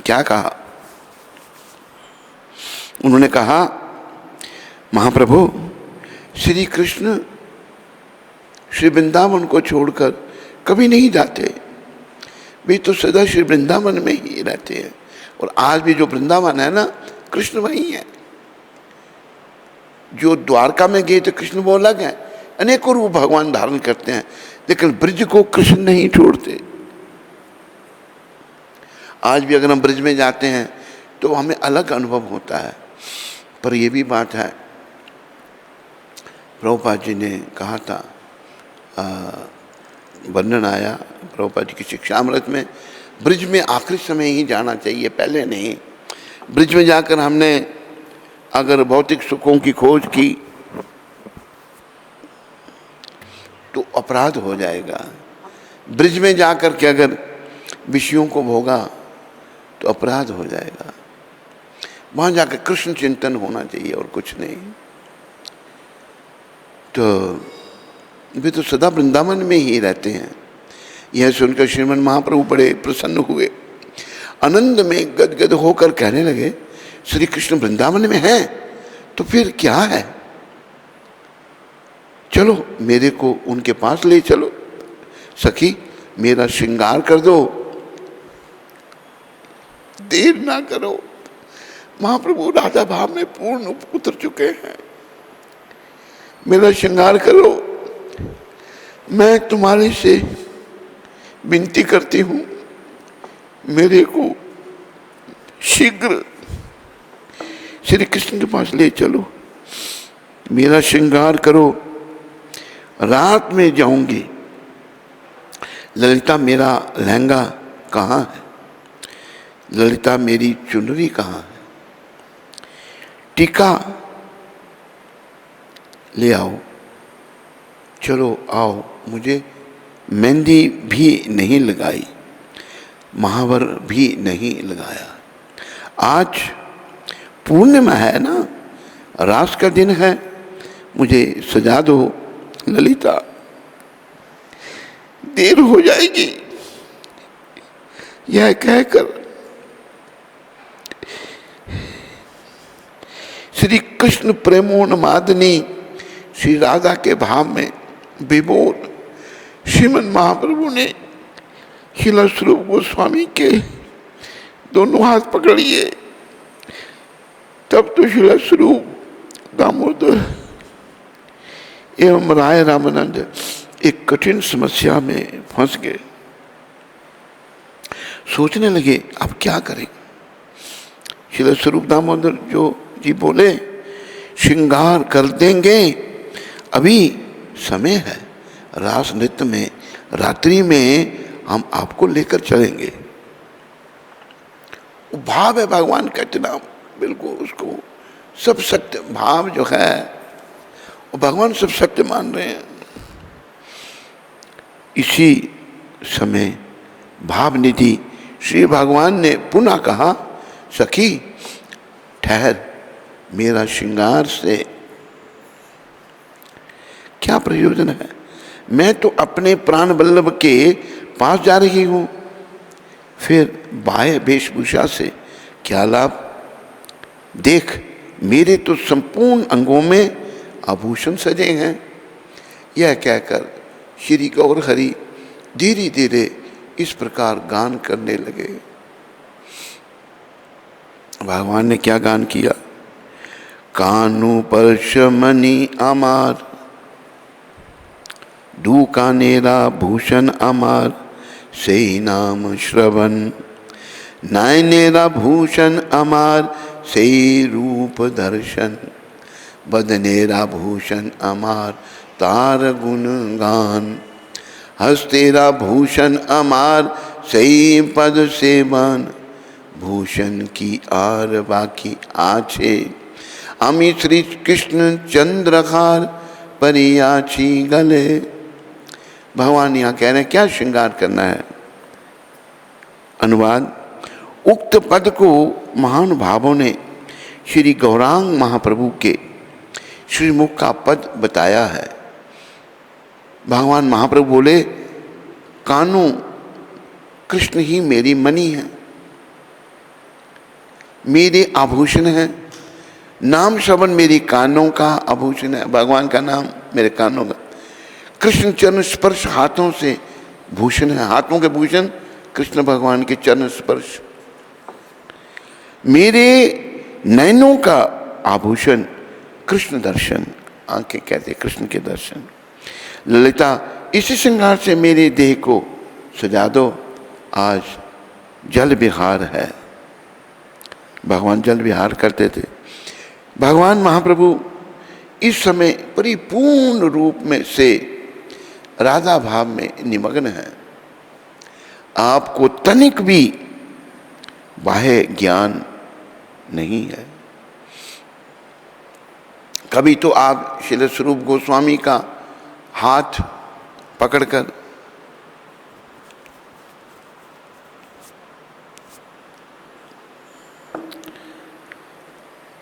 क्या कहा? उन्होंने कहा, महाप्रभु, श्री कृष्ण श्री वृंदावन को छोड़कर कभी नहीं जाते। वे तो सदा श्री वृंदावन में ही रहते हैं। और आज भी जो वृंदावन है ना, कृष्ण वही है। जो द्वारका में गए तो कृष्ण वो अलग है। अनेकों रूप भगवान धारण करते हैं, लेकिन ब्रज को कृष्ण नहीं छोड़ते। आज भी अगर हम ब्रज में जाते हैं तो हमें अलग अनुभव होता है। पर यह भी बात है, प्रभुपाद जी ने कहा था, वर्णन आया प्रभुपाद जी की शिक्षामृत में, ब्रज में आखिरी समय ही जाना चाहिए, पहले नहीं। ब्रज में जाकर हमने अगर भौतिक सुखों की खोज की तो अपराध हो जाएगा। ब्रज में जाकर के अगर विषयों को भोगा तो अपराध हो जाएगा। वहाँ जाकर कृष्ण चिंतन होना चाहिए और कुछ नहीं। तो वे तो सदा वृंदावन में ही रहते हैं। यह सुनकर श्रीमन महाप्रभु बड़े प्रसन्न हुए। आनंद में गदगद होकर कहने लगे, श्री कृष्ण वृंदावन में हैं तो फिर क्या है? चलो मेरे को उनके पास ले चलो, सखी मेरा श्रृंगार कर दो, देर ना करो। महाप्रभु राधा भाव में पूर्ण उतर चुके हैं, मेरा श्रृंगार करो, मैं तुम्हारे से विनती करती हूं, मेरे को शीघ्र श्री कृष्ण के पास ले चलो, मेरा श्रृंगार करो, रात में जाऊंगी। ललिता मेरा लहंगा कहाँ है, ललिता मेरी चुनरी कहाँ है, टीका ले आओ, चलो आओ। मुझे मेहंदी भी नहीं लगाई, महावर भी नहीं लगाया। आज पूर्णिमा है ना, रास का दिन है, मुझे सजा दो ललिता, देर हो जाएगी। यह कहकर श्री कृष्ण प्रेमोन्मादिनी श्री राधा के भाव में विभोर श्रीमन महाप्रभु ने शीला स्वरूप गोस्वामी के दोनों हाथ पकड़ लिए। तब तो शीला स्वरूप दामोदर एवं राय रामानंद एक कठिन समस्या में फंस गए। सोचने लगे अब क्या करें। शीला स्वरूप दामोदर जो जी बोले श्रृंगार कर देंगे, अभी समय है, रास नृत्य में रात्रि में हम आपको लेकर चलेंगे। भाव है भगवान का इतना, बिल्कुल उसको सब सत्य भाव जो है वो भगवान सब सत्य मान रहे हैं। इसी समय भावनिधि श्री भगवान ने पुनः कहा, सखी ठहर, मेरा श्रृंगार से क्या प्रयोजन है, मैं तो अपने प्राण वल्लभ के पास जा रही हूं, फिर बाह्य वेशभूषा से क्या लाभ। देख मेरे तो संपूर्ण अंगों में आभूषण सजे हैं। यह कहकर श्री गौर हरि धीरे धीरे इस प्रकार गान करने लगे। भगवान ने क्या गान किया, कानु पर्श मणि अमार, दू कानेरा भूषण अमार, से नाम श्रवण, नयनेरा भूषण अमार, से रूप दर्शन, बदनेरा भूषण अमार, तार गुण गान, हस्तेरा भूषण अमार, से पद सेवन, भूषण की आर बाकी आछे, अमी श्री कृष्ण चंद्रखार, परियाची गले। भगवान यहाँ कह रहे हैं क्या श्रृंगार करना है। अनुवाद, उक्त पद को महान भावों ने श्री गौरांग महाप्रभु के श्रीमुख का पद बताया है। भगवान महाप्रभु बोले, कानू कृष्ण ही मेरी मणि है, मेरे आभूषण है, नाम श्रवण मेरी कानों का आभूषण है, भगवान का नाम मेरे कानों का, कृष्ण चरण स्पर्श हाथों से भूषण है, हाथों के भूषण कृष्ण भगवान के चरण स्पर्श, मेरे नयनों का आभूषण कृष्ण दर्शन, आंखें कहते कृष्ण के दर्शन। ललिता इसी श्रृंगार से मेरे देह को सजा दो, आज जल विहार है। भगवान जल विहार करते थे। भगवान महाप्रभु इस समय परिपूर्ण रूप में से राधा भाव में निमग्न है। आपको तनिक भी बाह्य ज्ञान नहीं है। कभी तो आप श्रील स्वरूप गोस्वामी का हाथ पकड़कर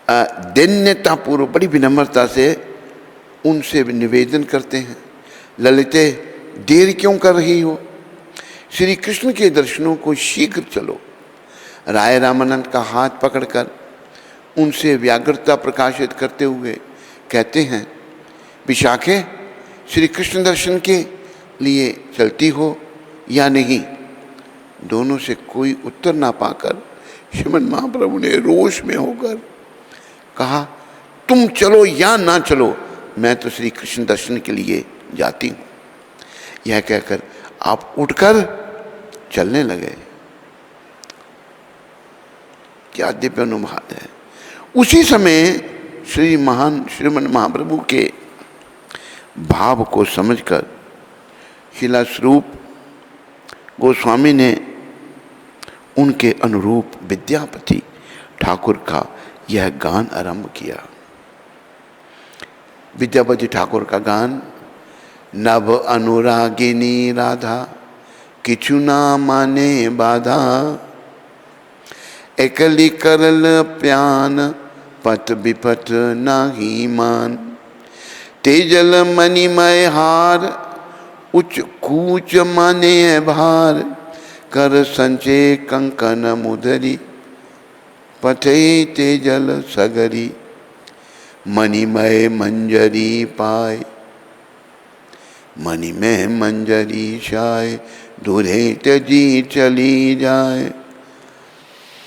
दैन्यता पूर्व बड़ी विनम्रता से उनसे निवेदन करते हैं, ललिते देर क्यों कर रही हो, श्री कृष्ण के दर्शनों को शीघ्र चलो। राय रामानंद का हाथ पकड़कर उनसे व्याग्रता प्रकाशित करते हुए कहते हैं, विशाखे श्री कृष्ण दर्शन के लिए चलती हो या नहीं? दोनों से कोई उत्तर ना पाकर श्रीमन महाप्रभु ने रोष में होकर कहा, तुम चलो या ना चलो, मैं तो श्री कृष्ण दर्शन के लिए जाती हूँ। यह कहकर आप उठकर चलने लगे। क्या दिव्य अनुभाव है। उसी समय श्रीमन महाप्रभु के भाव को समझकर शिला स्वरूप गोस्वामी ने उनके अनुरूप विद्यापति ठाकुर का यह गान आरंभ किया। विद्यापति ठाकुर का गान, नभ अनुरागिनी राधा किछु ना माने बाधा, एकली करल प्यान पत विपत नाही मान, तेजल मणिमय हार उच्च कूच माने भार, कर संचे कंकन मुदरी पथे तेजल सगरी, मणिमय मंजरी पाए मणि में मंजरी शाय, दूरे त्यजी चली जाए,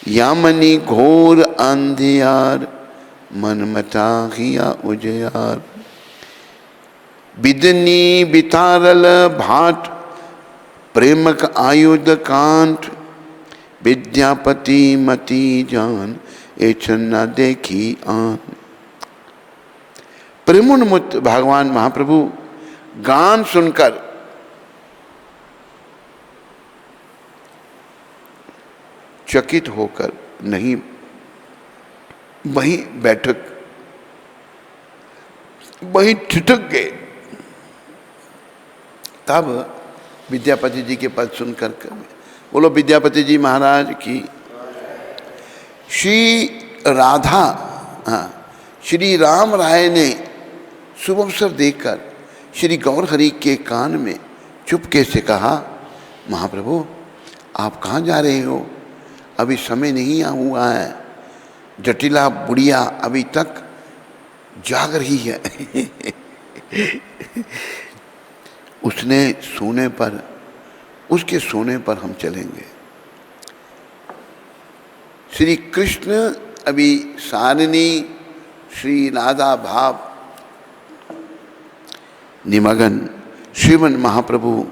यामनी घोर अंधियार मन मता हिया उजियार, बिदनी बितारल भाट प्रेमक आयुध कांठ, विद्यापति मति जान एछन न देखी आन। प्रेमोन्मुक्त भगवान महाप्रभु गान सुनकर चकित होकर नहीं वहीं बैठक वहीं ठिठक गए। तब विद्यापति जी के पद सुनकर बोलो विद्यापति जी महाराज की। श्री राधा श्री राम राय ने शुभ अवसर देखकर श्री गौर हरि के कान में चुपके से कहा, महाप्रभु आप कहाँ जा रहे हो? अभी समय नहीं हुआ है, जटिला बुढ़िया अभी तक जाग रही है। उसके सोने पर हम चलेंगे। श्री कृष्ण अभी सारिणी श्री राधा भाव निमगन श्रीमन महाप्रभु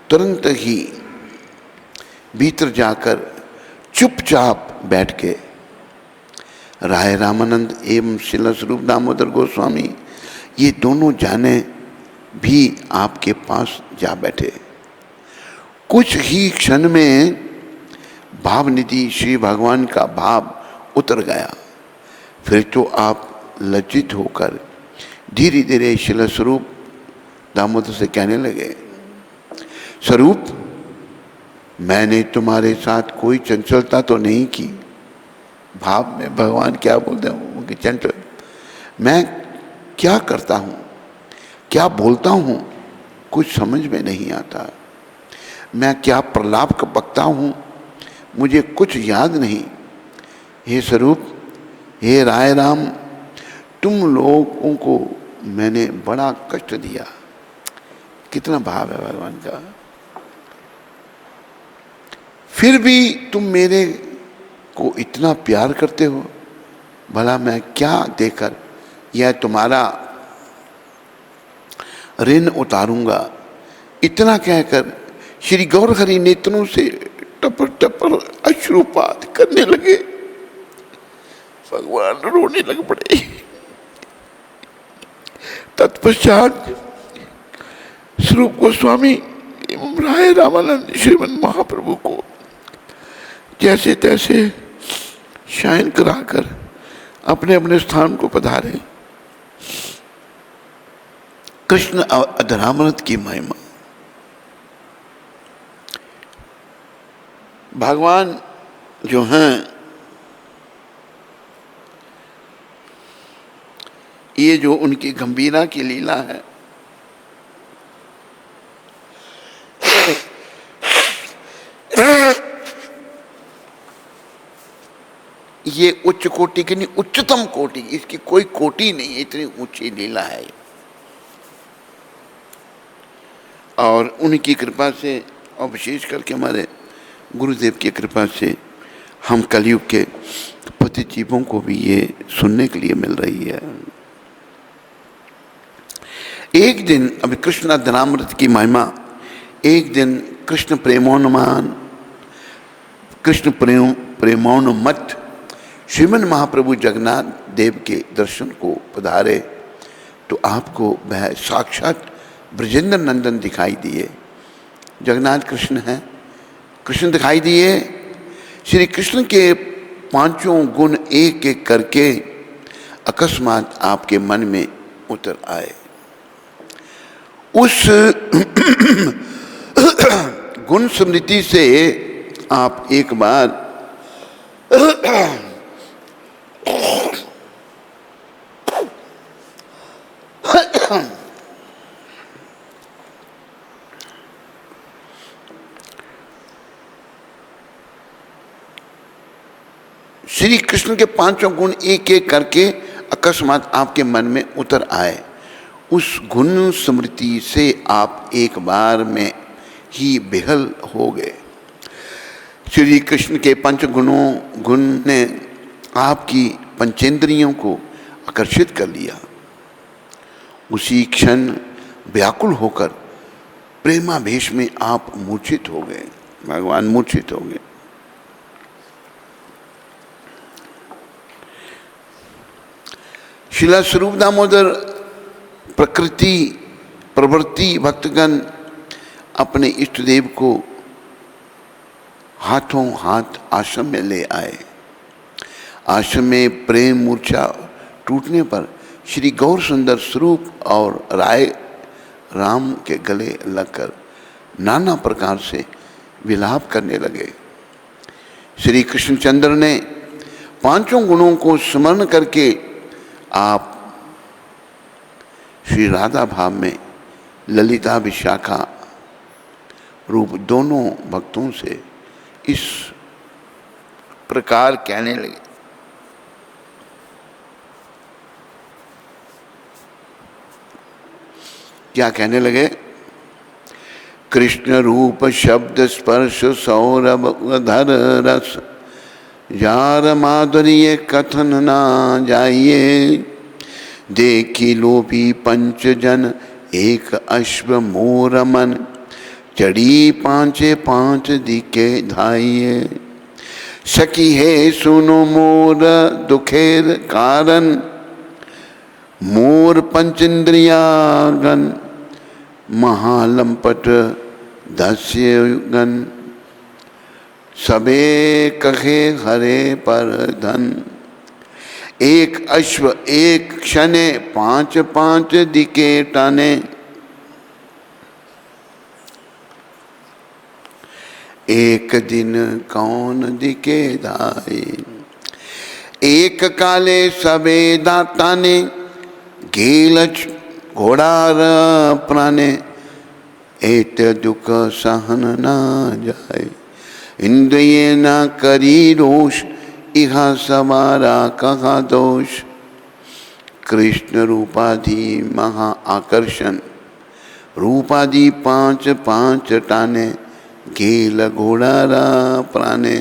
तुरंत ही भीतर जाकर चुपचाप बैठ के राय रामानंद एवं शिला स्वरूप दामोदर गोस्वामी ये दोनों जाने भी आपके पास जा बैठे। कुछ ही क्षण में भावनिधि श्री भगवान का भाव उतर गया। फिर तो आप लज्जित होकर धीरे धीरे शिला स्वरूप दामोदर से कहने लगे, स्वरूप मैंने तुम्हारे साथ कोई चंचलता तो नहीं की। भाव में भगवान क्या बोलते हैं उनके चंचल, मैं क्या करता हूँ क्या बोलता हूँ कुछ समझ में नहीं आता। मैं क्या प्रलाप बकता हूँ मुझे कुछ याद नहीं। हे स्वरूप, हे राय राम, तुम लोगों को मैंने बड़ा कष्ट दिया। कितना भाव है भगवान का। फिर भी तुम मेरे को इतना प्यार करते हो, भला मैं क्या देकर यह तुम्हारा ऋण उतारूंगा। इतना कहकर श्री गौर हरि नेत्रों से टपर टपर अश्रुपात करने लगे। भगवान रोने लग पड़े। तत्पश्चात स्वरूप गोस्वामी एवं राय रामानंद श्रीमन महाप्रभु को जैसे तैसे शयन कराकर अपने अपने स्थान को पधारे। कृष्ण अधरामृत की महिमा। भगवान जो हैं ये जो उनकी गंभीरा की लीला है, ये उच्च कोटि की नहीं, उच्चतम कोटि, इसकी कोई कोटि नहीं है, इतनी ऊंची लीला है। और उनकी कृपा से और विशेष करके हमारे गुरुदेव की कृपा से हम कलयुग के पतित जीवों को भी ये सुनने के लिए मिल रही है। एक दिन, अभी कृष्ण अध्यानामृत की महिमा, एक दिन कृष्ण प्रेमोन्मत्त श्रीमन महाप्रभु जगन्नाथ देव के दर्शन को पधारे तो आपको वह साक्षात ब्रजेंद्र नंदन दिखाई दिए। जगन्नाथ कृष्ण हैं, कृष्ण दिखाई दिए। श्री कृष्ण के पांचों गुण एक एक करके अकस्मात आपके मन में उतर आए। उस गुण स्मृति से आप एक बार श्री कृष्ण के पांचों गुण एक एक करके अकस्मात आपके मन में उतर आए। उस गुण स्मृति से आप एक बार में ही बेहल हो गए। श्री कृष्ण के पंच गुण ने आपकी पंचेंद्रियों को आकर्षित कर लिया। उसी क्षण व्याकुल होकर प्रेमावेश में आप मूर्छित हो गए। भगवान मूर्छित हो गए। श्रीला स्वरूप दामोदर प्रवृत्ति भक्तगण अपने इष्ट देव को हाथों हाथ आश्रम में ले आए। आश्रम में प्रेम मूर्छा टूटने पर श्री गौर सुंदर स्वरूप और राय राम के गले लगकर नाना प्रकार से विलाप करने लगे। श्री कृष्णचंद्र ने पांचों गुणों को स्मरण करके आप श्री राधा भाव में ललिता विशाखा रूप दोनों भक्तों से इस प्रकार कहने लगे। क्या कहने लगे? कृष्ण रूप शब्द स्पर्श सौरभ धर रस यार माधुर्य कथन ना जाइए। देखी लोभी पंच जन एक अश्व मोर मन चढ़ी पांचे पांच दिके धाइये। सखी है सुनो मोर दुखेर कारण मोर पंचेंद्रियागन महालंपट दस्यगन सबे कहे हरे पर धन। एक अश्व एक क्षणे पांच पांच दिके टाने। एक दिन कौन दिके धाए। एक काले सबे दाताने गेलच घोड़ार प्राणे। एत दुख सहन ना जाए इंद्रिय न करी रोष इहा समारा कहा दोष। कृष्ण रूपाधि महा आकर्षण रूपाधि पांच पांच टाने गेल घोड़ारा प्राणे।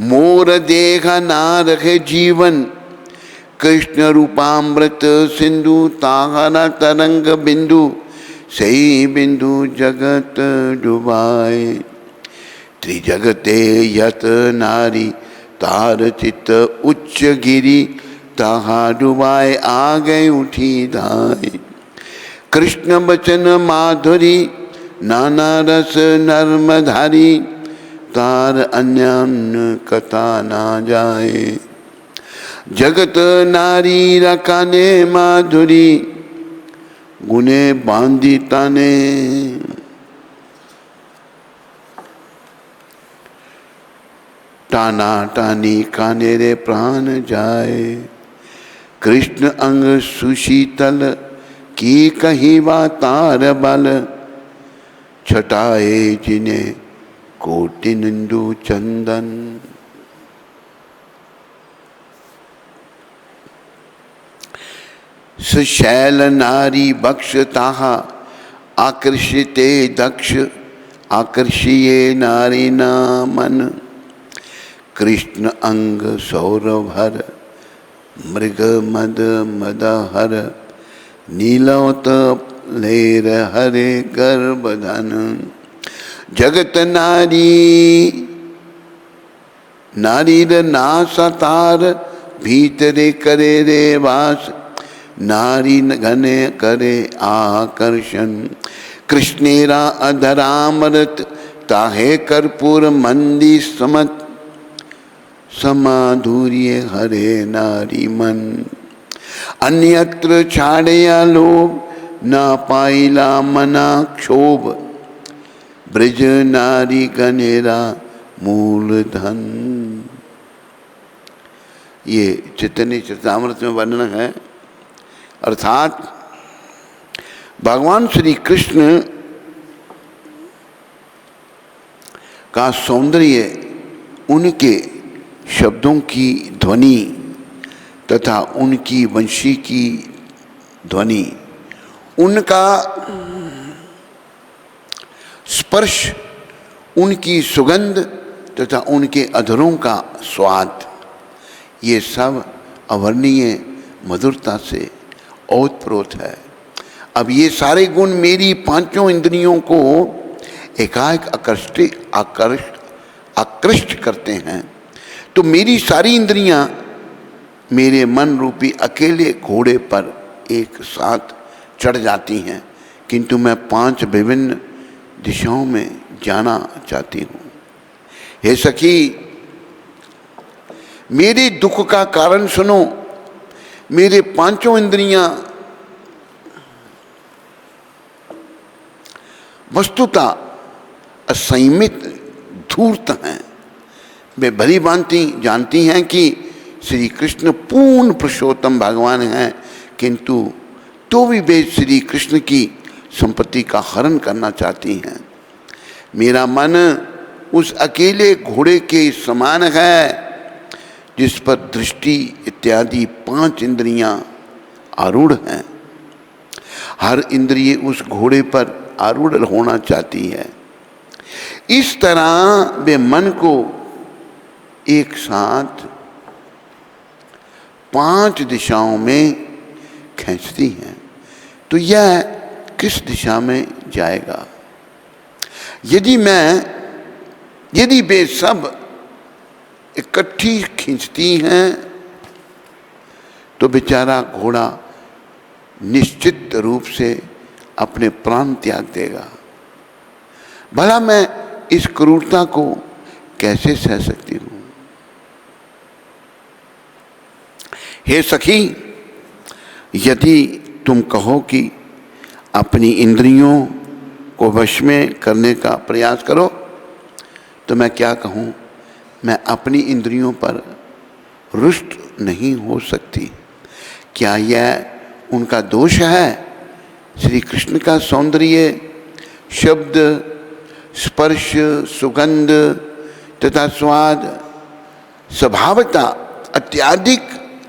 मोर देह ना रखे जीवन कृष्ण रूपामृत सिंधु ताहरा तरंग बिंदु सही बिंदु जगत डुबाए। त्रिजगते यत नारी तार चित उच्च गिरी ताहा डुबाए आ गए उठी धाय। कृष्ण बचन माधुरी नाना रस नर्मधारी तार अन्य कथा ना जाए। जगत नारी रकाने माधुरी गुने बांधी ताने। टाना टानी काने रे प्राण जाए। कृष्ण अंग सुशीतल की कही तार बल छटाए जिन्हें कोटि निंदु चंदन। सुशैल नारी बक्ष ताहा आकर्षिते दक्ष आकर्षिये नारीना मन, कृष्ण अंग सौरभर मृग मद मदहर, नीलोत लेर हरे गर्भधन। जगत नारी नारीर नासतार, भीतरे करे रे वास, नारी घने करे आकर्षण। कृष्णेरा अधरामृत ताहे कर्पूर मंदी समत, समाधुर्य हरे नारी मन। अन्यत्र छाड़या लोभ न पाइला मना क्षोभ, ब्रज नारी गनेरा मूलधन। ये चैतन्य चरितामृत में वर्णन है। अर्थात भगवान श्री कृष्ण का सौंदर्य उनके शब्दों की ध्वनि तथा उनकी वंशी की ध्वनि, उनका स्पर्श, उनकी सुगंध तथा उनके अधरों का स्वाद, ये सब अवर्णीय मधुरता से ओतप्रोत है। अब ये सारे गुण मेरी पांचों इंद्रियों को एकाएक आकृष्ट करते हैं। तो मेरी सारी इंद्रियां मेरे मन रूपी अकेले घोड़े पर एक साथ चढ़ जाती हैं, किंतु मैं 5 विभिन्न दिशाओं में जाना चाहती हूँ। हे सखी, मेरे दुख का कारण सुनो। मेरे पांचों इंद्रियां वस्तुतः असंयमित धूर्त हैं। वे भली भांति जानती हैं कि श्री कृष्ण पूर्ण पुरुषोत्तम भगवान हैं, किंतु तो भी वे श्री कृष्ण की संपत्ति का हरण करना चाहती हैं। मेरा मन उस अकेले घोड़े के समान है जिस पर दृष्टि इत्यादि 5 इंद्रियां आरूढ़ हैं। हर इंद्रिय उस घोड़े पर आरूढ़ होना चाहती है। इस तरह वे मन को एक साथ 5 दिशाओं में खींचती हैं। तो यह किस दिशा में जाएगा? यदि वे सब इकट्ठी खींचती हैं तो बेचारा घोड़ा निश्चित रूप से अपने प्राण त्याग देगा। भला मैं इस क्रूरता को कैसे सह सकती हूँ? हे सखी, यदि तुम कहो कि अपनी इंद्रियों को वश में करने का प्रयास करो, तो मैं क्या कहूँ? मैं अपनी इंद्रियों पर रुष्ट नहीं हो सकती। क्या यह उनका दोष है? श्री कृष्ण का सौंदर्य, शब्द, स्पर्श, सुगंध तथा स्वाद स्वभावतः अत्यधिक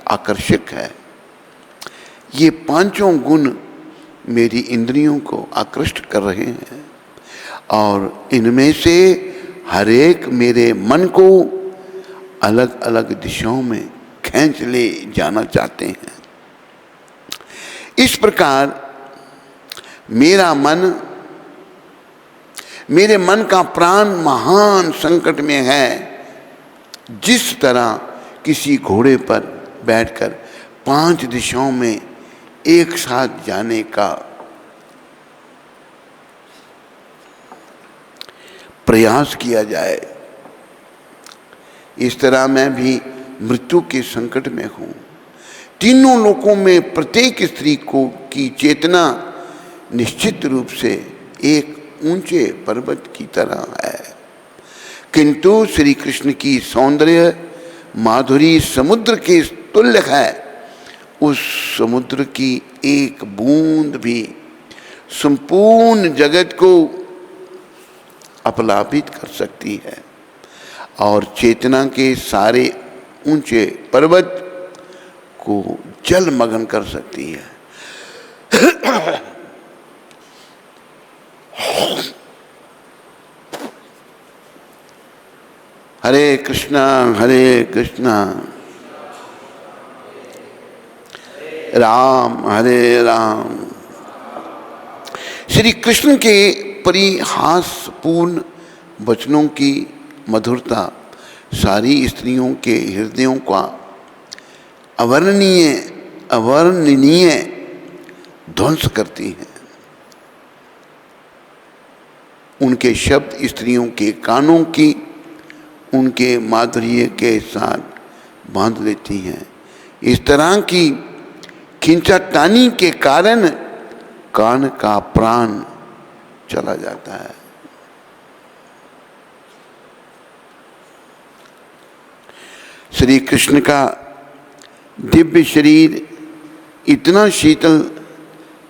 आकर्षक है। ये 5 गुण मेरी इंद्रियों को आकृष्ट कर रहे हैं और इनमें से हर एक मेरे मन को अलग अलग दिशाओं में खींच ले जाना चाहते हैं। इस प्रकार मेरे मन का प्राण महान संकट में है। जिस तरह किसी घोड़े पर बैठकर 5 दिशाओं में एक साथ जाने का प्रयास किया जाए, इस तरह मैं भी मृत्यु के संकट में हूँ। तीनों लोकों में प्रत्येक स्त्री को की चेतना निश्चित रूप से एक ऊंचे पर्वत की तरह है, किंतु श्री कृष्ण की सौंदर्य माधुरी समुद्र के तुल्य है। उस समुद्र की एक बूंद भी संपूर्ण जगत को अपलापित कर सकती है और चेतना के सारे ऊंचे पर्वत को जलमग्न कर सकती है। हरे कृष्णा राम हरे राम। श्री कृष्ण के परिहासपूर्ण वचनों की मधुरता सारी स्त्रियों के हृदयों का अवर्णनीय ध्वंस करती हैं। उनके शब्द स्त्रियों के कानों की उनके माधुर्य के साथ बांध लेती हैं। इस तरह की खिंचातानी के कारण कान का प्राण चला जाता है। श्री कृष्ण का दिव्य शरीर इतना शीतल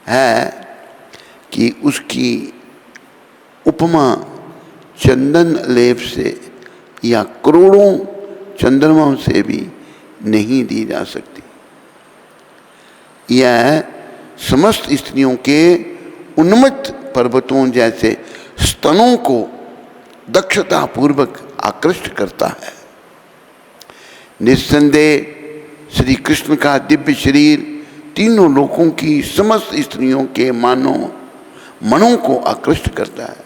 है कि उसकी उपमा चंदन लेप से या करोड़ों चंद्रमाओं से भी नहीं दी जा सकती। यह समस्त स्त्रियों के उन्मत्त पर्वतों जैसे स्तनों को दक्षता पूर्वक आकृष्ट करता है। निस्संदेह श्री कृष्ण का दिव्य शरीर तीनों लोकों की समस्त स्त्रियों के मनों को आकृष्ट करता है।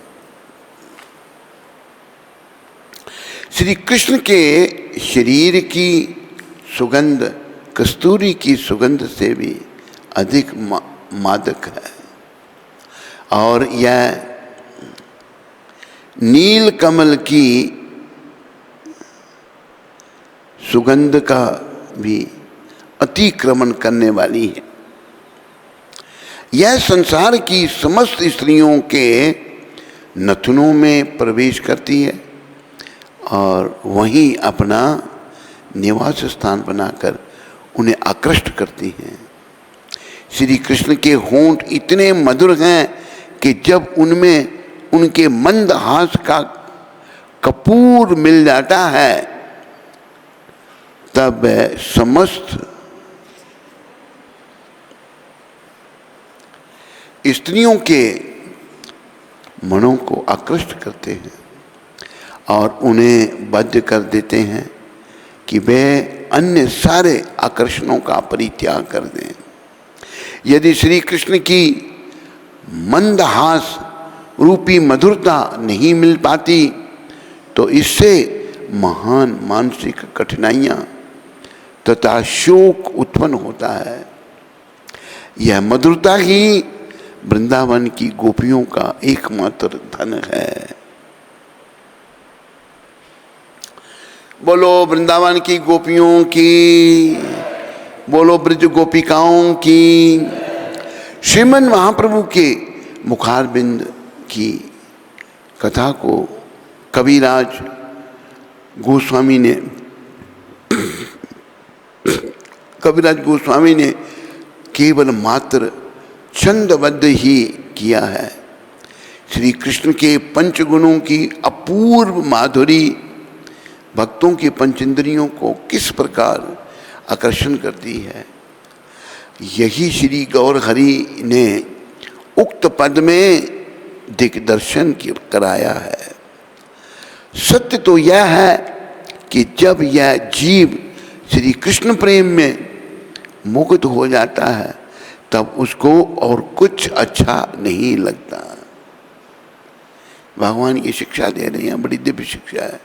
श्री कृष्ण के शरीर की सुगंध कस्तूरी की सुगंध से भी अधिक मादक है और यह नील कमल की सुगंध का भी अतिक्रमण करने वाली है। यह संसार की समस्त स्त्रियों के नथुनों में प्रवेश करती है और वहीं अपना निवास स्थान बनाकर उन्हें आकृष्ट करती हैं। श्री कृष्ण के होंठ इतने मधुर हैं कि जब उनमें उनके मंद हास का कपूर मिल जाता है तब समस्त स्त्रियों के मनों को आकृष्ट करते हैं और उन्हें बाध्य कर देते हैं कि वे अन्य सारे आकर्षणों का परित्याग कर दें। यदि श्री कृष्ण की मंदहास रूपी मधुरता नहीं मिल पाती तो इससे महान मानसिक कठिनाइयाँ तथा शोक उत्पन्न होता है। यह मधुरता ही वृंदावन की गोपियों का एकमात्र धन है। बोलो वृंदावन की गोपियों की, बोलो ब्रज गोपिकाओं की। श्रीमन महाप्रभु के मुखारबिंद की कथा को कविराज गोस्वामी ने केवल मात्र छंदबद्ध ही किया है। श्री कृष्ण के पंचगुणों की अपूर्व माधुरी भक्तों की पंचेंद्रियों को किस प्रकार आकर्षण करती है, यही श्री गौर हरि ने उक्त पद में दिग्दर्शन कराया है। सत्य तो यह है कि जब यह जीव श्री कृष्ण प्रेम में मुग्ध हो जाता है तब उसको और कुछ अच्छा नहीं लगता। भगवान ये शिक्षा दे रहे हैं, बड़ी दिव्य शिक्षा है।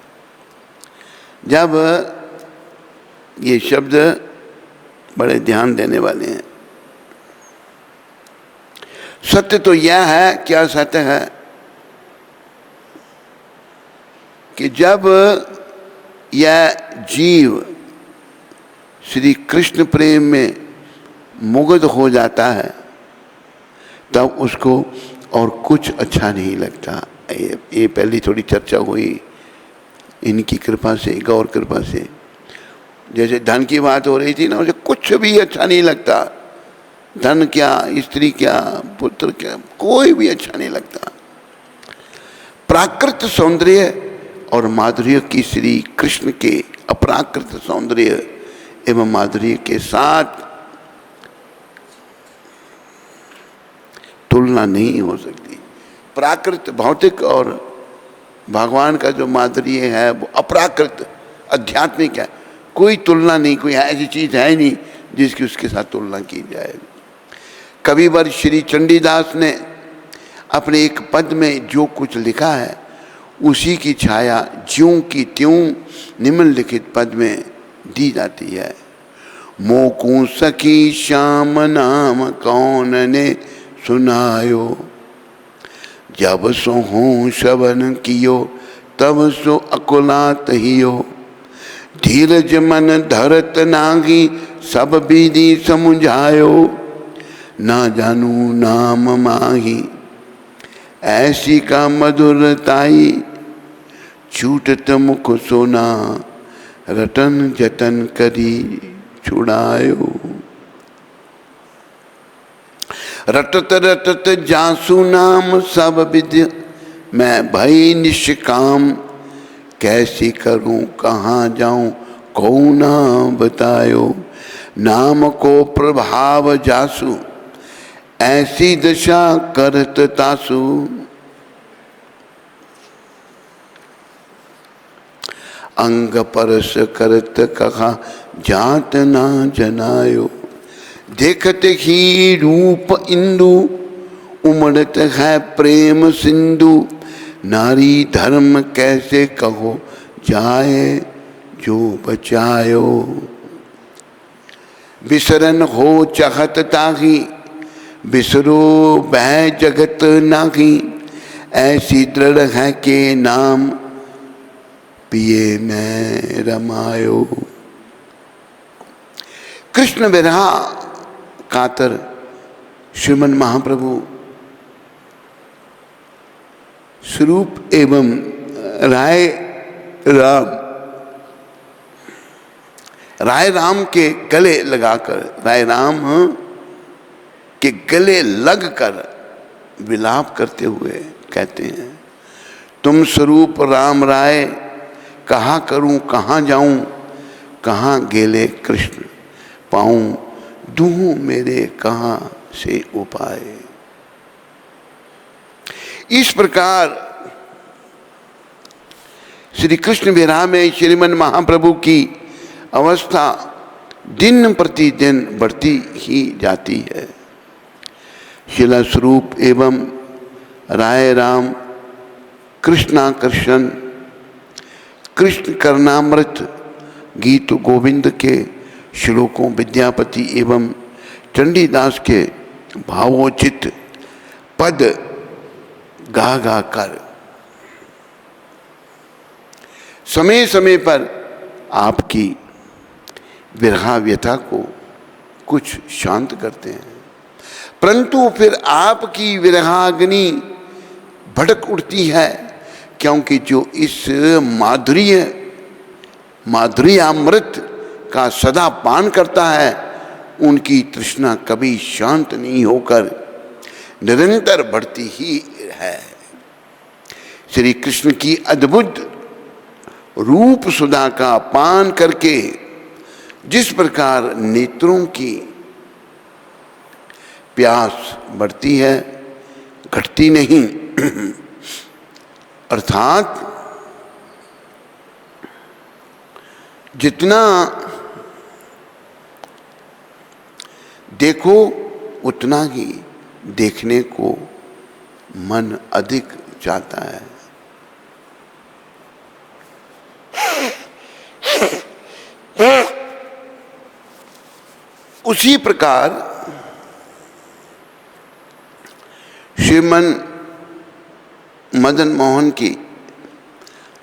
जब ये शब्द बड़े ध्यान देने वाले हैं। सत्य तो यह है, क्या सत्य है कि जब यह जीव श्री कृष्ण प्रेम में मुग्ध हो जाता है तब उसको और कुछ अच्छा नहीं लगता। ये पहली थोड़ी चर्चा हुई इनकी कृपा से, गौर कृपा से। जैसे धन की बात हो रही थी ना, उसे कुछ भी अच्छा नहीं लगता। धन क्या, स्त्री क्या, पुत्र क्या, कोई भी अच्छा नहीं लगता। प्राकृत सौंदर्य और माधुर्य की श्री कृष्ण के अप्राकृत सौंदर्य एवं माधुर्य के साथ तुलना नहीं हो सकती। प्राकृत भौतिक और भगवान का जो माधुर्य है वो अप्राकृत आध्यात्मिक है। कोई तुलना नहीं, कोई ऐसी चीज़ है ही नहीं जिसकी उसके साथ तुलना की जाए। कविवर श्री चंडीदास ने अपने एक पद में जो कुछ लिखा है उसी की छाया ज्यों की त्यों निम्नलिखित पद में दी जाती है। मोकू सखी श्याम नाम कौन ने सुनायो, जब सो हूँ श्रवण कियो तब सो अकुलात हियो। धीरज मन धरत नागी सब विधि समुझायो, ना जानू नाम माही ऐसी का मधुरताई। छूटत मुख सोना रटन जतन करी छुड़ायो। रटत रटत जासु नाम सब विद्य, मैं भई निष्काम। कैसी करूं कहाँ जाऊं को ना बतायो। नाम को प्रभाव जासु ऐसी दशा करत तासु। अंग परस करत कहा जात ना जनायो। देखत ही रूप इंदु उमड़त है प्रेम सिंधु। नारी धर्म कैसे कहो जाए जो बचायो। बिसरन हो चाहत ताही बिसरो बह जगत नाही। ऐसी दृढ़ है के नाम पिए में रमायो। कृष्ण विरहा कातर श्रीमन महाप्रभु स्वरूप एवं राय राम के गले लगाकर, राय राम के गले लगकर विलाप करते हुए कहते हैं, तुम स्वरूप राम राय कहाँ करूं कहाँ जाऊं। कहाँ गेले कृष्ण पाऊं दूं मेरे कहाँ से उपाय। इस प्रकार श्री कृष्ण विरह में श्रीमन महाप्रभु की अवस्था दिन प्रतिदिन बढ़ती ही जाती है। शिला स्वरूप एवं राय राम कृष्णाकर्षण कृष्ण करनामृत गीत गोविंद के श्लोकों विद्यापति एवं चंडीदास के भावोचित पद गा गा कर समय समय पर आपकी विरहा व्यथा को कुछ शांत करते हैं, परंतु फिर आपकी विरहाग्नि भड़क उठती है, क्योंकि जो इस माधुर्यामृत का सदा पान करता है उनकी तृष्णा कभी शांत नहीं होकर निरंतर बढ़ती ही है। श्री कृष्ण की अद्भुत रूप सुधा का पान करके जिस प्रकार नेत्रों की प्यास बढ़ती है, घटती नहीं, अर्थात जितना देखो उतना ही देखने को मन अधिक चाहता है। उसी प्रकार श्रीमन मदन मोहन की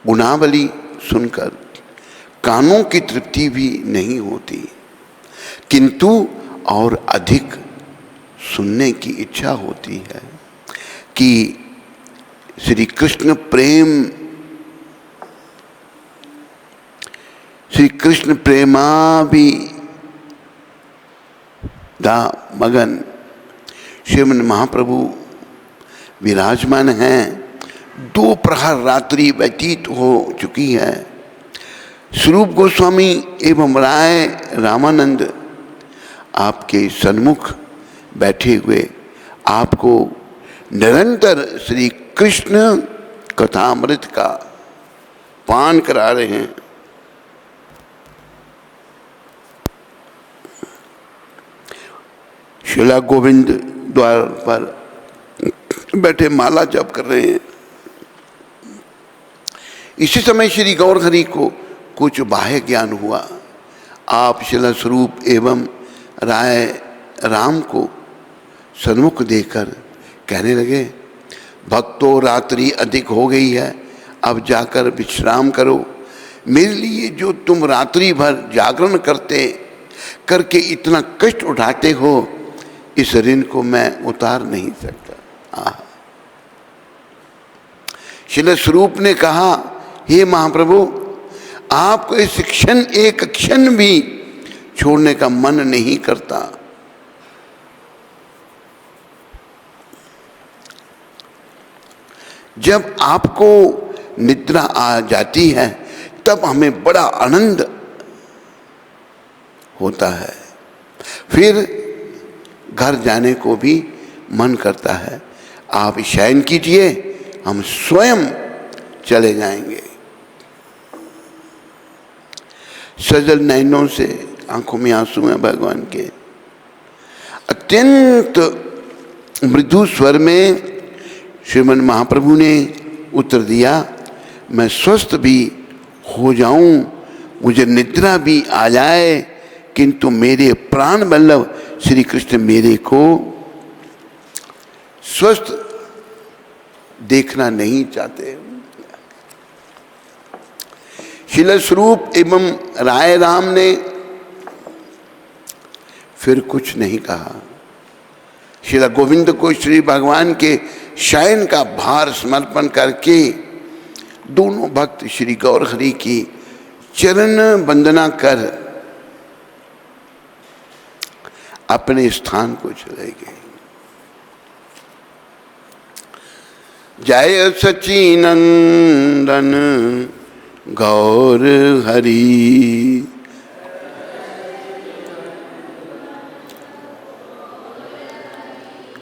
गुणावली सुनकर कानों की तृप्ति भी नहीं होती, किंतु और अधिक सुनने की इच्छा होती है कि श्री कृष्ण प्रेमा भी दा मगन श्रीमन महाप्रभु विराजमान हैं। 2 प्रहर रात्रि व्यतीत हो चुकी है। स्वरूप गोस्वामी एवं राय रामानंद आपके सन्मुख बैठे हुए आपको निरंतर श्री कृष्ण कथामृत का पान करा रहे हैं। शिला गोविंद द्वार पर बैठे माला जप कर रहे हैं। इसी समय श्री गौर हरि को कुछ बाह्य ज्ञान हुआ। आप शिला स्वरूप एवं राय राम को सन्मुख देकर कहने लगे, भक्तों रात्रि अधिक हो गई है, अब जाकर विश्राम करो। मेरे लिए जो तुम रात्रि भर जागरण करके इतना कष्ट उठाते हो, इस ऋण को मैं उतार नहीं सकता। शिला स्वरूप ने कहा, हे महाप्रभु, आपको इस क्षण एक क्षण भी छोड़ने का मन नहीं करता। जब आपको निद्रा आ जाती है तब हमें बड़ा आनंद होता है, फिर घर जाने को भी मन करता है। आप शयन कीजिए, हम स्वयं चले जाएंगे। सजल नयनों से आंखों में आंसू हैं भगवान के। अत्यंत मृदु स्वर में श्रीमन महाप्रभु ने उत्तर दिया, मैं स्वस्थ भी हो जाऊं, मुझे निद्रा भी आ जाए, किंतु मेरे प्राण वल्लभ श्री कृष्ण मेरे को स्वस्थ देखना नहीं चाहते। शिला स्वरूप एवं राय राम ने फिर कुछ नहीं कहा। शिला गोविंद को श्री भगवान के शयन का भार समर्पण करके दोनों भक्त श्री गौर हरि की चरण वंदना कर अपने स्थान को चले गए। जय सच्चिनंदन गौर हरि,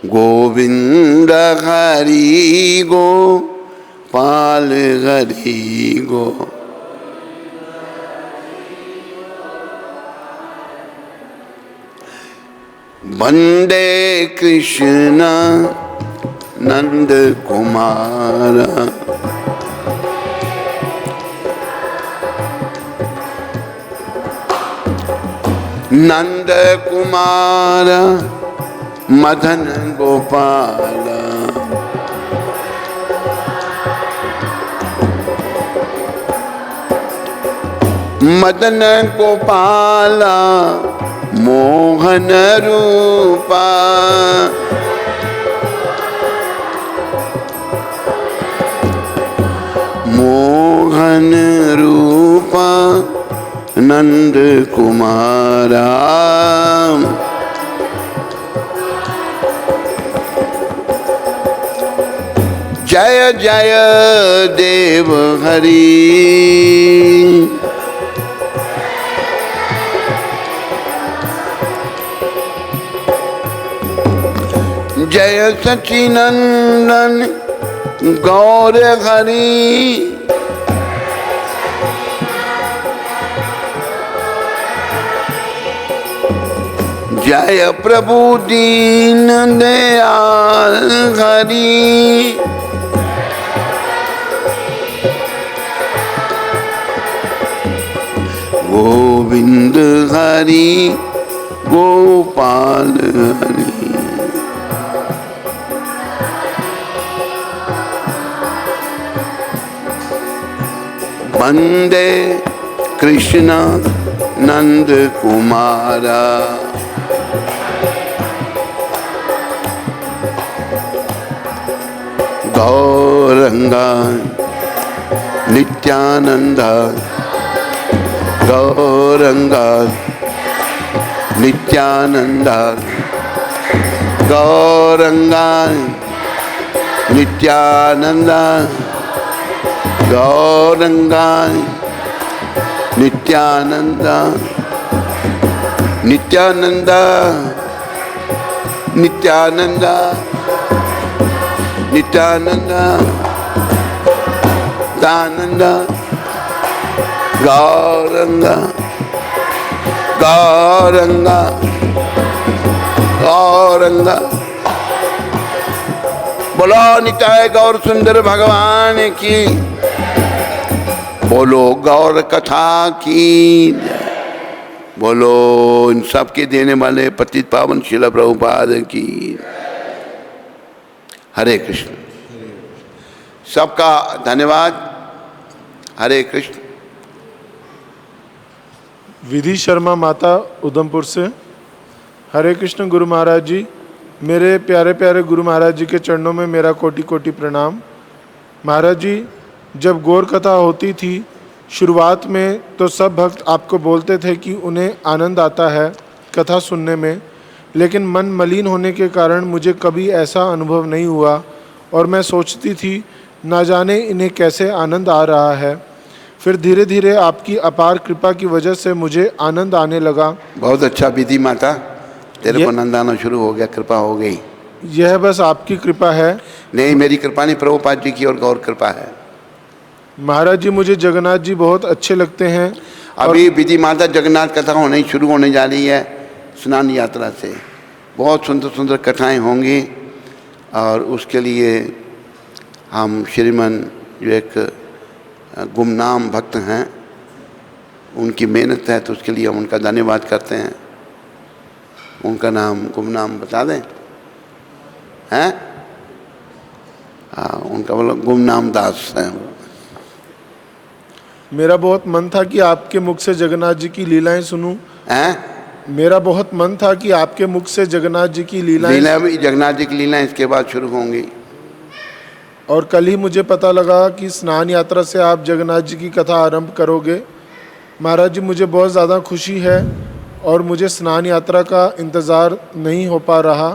गोविंद हरि गोपाल हरि गो। वंदे कृष्ण नंद कुमार, नंद कुमार मदन गोपाल, मदन गोपाल मोहन रूपा, मोहन रूपा नंद कुमारा। जय जय देव हरि, जय सच्चिनंदन गौर हरि, जय प्रभु दीन दयाल हरि, गोविंद हरि गोपाल हरि। वंदे कृष्ण नंद कुमारा, गौरंगा नित्यानंद, गौरंगा नित्यानंद, गौरंगा नित्यानंद, गौरंगा नित्यानंद, नित्यानंद नित्यानंद नित्यानंद दानंद गौरंग गौरंग गौरंग। बोलो निताय गौर सुंदर भगवान की, बोलो गौर कथा की, बोलो इन सब के देने वाले पतित पावन शिला प्रभुपाद की। हरे कृष्ण। सबका धन्यवाद। हरे कृष्ण। विधि शर्मा माता उधमपुर से। हरे कृष्ण गुरु महाराज जी, मेरे प्यारे प्यारे गुरु महाराज जी के चरणों में मेरा कोटि कोटि प्रणाम। महाराज जी, जब गौर कथा होती थी शुरुआत में तो सब भक्त आपको बोलते थे कि उन्हें आनंद आता है कथा सुनने में, लेकिन मन मलिन होने के कारण मुझे कभी ऐसा अनुभव नहीं हुआ और मैं सोचती थी ना जाने इन्हें कैसे आनंद आ रहा है। फिर धीरे धीरे आपकी अपार कृपा की वजह से मुझे आनंद आने लगा। बहुत अच्छा विधि माता, तेरे को आनंद आना शुरू हो गया, कृपा हो गई। यह बस आपकी कृपा है? नहीं, मेरी कृपा नहीं, प्रभुपाद जी की और गौर कृपा है। महाराज जी, मुझे जगन्नाथ जी बहुत अच्छे लगते हैं। अभी विधि माता जगन्नाथ कथा शुरू होने जा रही है स्नान यात्रा से। बहुत सुंदर सुंदर कथाएं होंगी और उसके लिए हम श्रीमन जो एक गुमनाम भक्त हैं उनकी मेहनत है, तो उसके लिए हम उनका धन्यवाद करते हैं। उनका नाम गुमनाम बता दें? हैं? हाँ, उनका बोलो गुमनाम दास है। मेरा बहुत मन था कि आपके मुख से जगन्नाथ जी की लीलाएं सुनूं। हैं? मेरा बहुत मन था कि आपके मुख से जगन्नाथ जी की लीला भी जगन्नाथ जी की लीला इसके बाद शुरू होंगी। और कल ही मुझे पता लगा कि स्नान यात्रा से आप जगन्नाथ जी की कथा आरंभ करोगे। महाराज जी, मुझे बहुत ज़्यादा खुशी है और मुझे स्नान यात्रा का इंतज़ार नहीं हो पा रहा।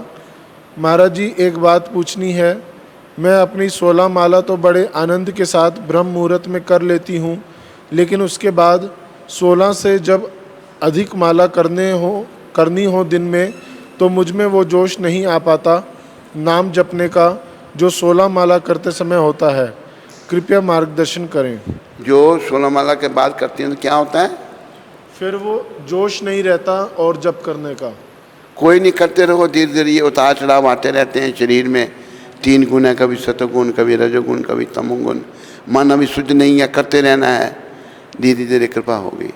महाराज जी, एक बात पूछनी है। मैं अपनी 16 माला तो बड़े आनंद के साथ ब्रह्म मुहूर्त में कर लेती हूँ, लेकिन उसके बाद 16 से जब अधिक माला करनी हो दिन में, तो मुझ में वो जोश नहीं आ पाता नाम जपने का जो 16 माला करते समय होता है। कृपया मार्गदर्शन करें। जो 16 माला के बाद करती हैं तो क्या होता है? फिर वो जोश नहीं रहता और जप करने का। कोई नहीं, करते रहो, धीरे धीरे ये उतार चढ़ाव आते रहते हैं शरीर में। 3 गुण है, कभी सतोगुण, कभी रजोगुण, कभी तमोगुण। मन अभी शुद्ध नहीं है, करते रहना है, धीरे धीरे कृपा होगी।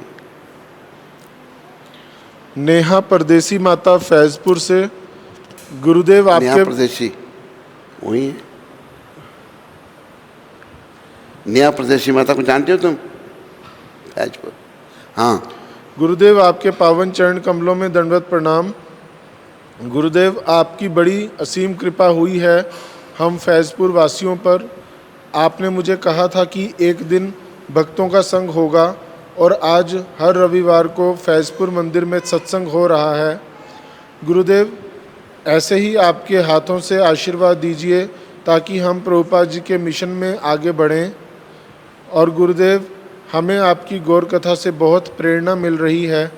नेहा परदेसी माता फैजपुर से। गुरुदेव आपके नेहा परदेसी वही है। नेहा परदेसी माता को जानते हो तुम? फैजपुर। हाँ। गुरुदेव, आपके पावन चरण कमलों में दंडवत प्रणाम। गुरुदेव, आपकी बड़ी असीम कृपा हुई है हम फैजपुर वासियों पर। आपने मुझे कहा था कि एक दिन भक्तों का संग होगा और आज हर रविवार को फैजपुर मंदिर में सत्संग हो रहा है। गुरुदेव, ऐसे ही आपके हाथों से आशीर्वाद दीजिए ताकि हम प्रभुपाद जी के मिशन में आगे बढ़ें। और गुरुदेव, हमें आपकी गौर कथा से बहुत प्रेरणा मिल रही है।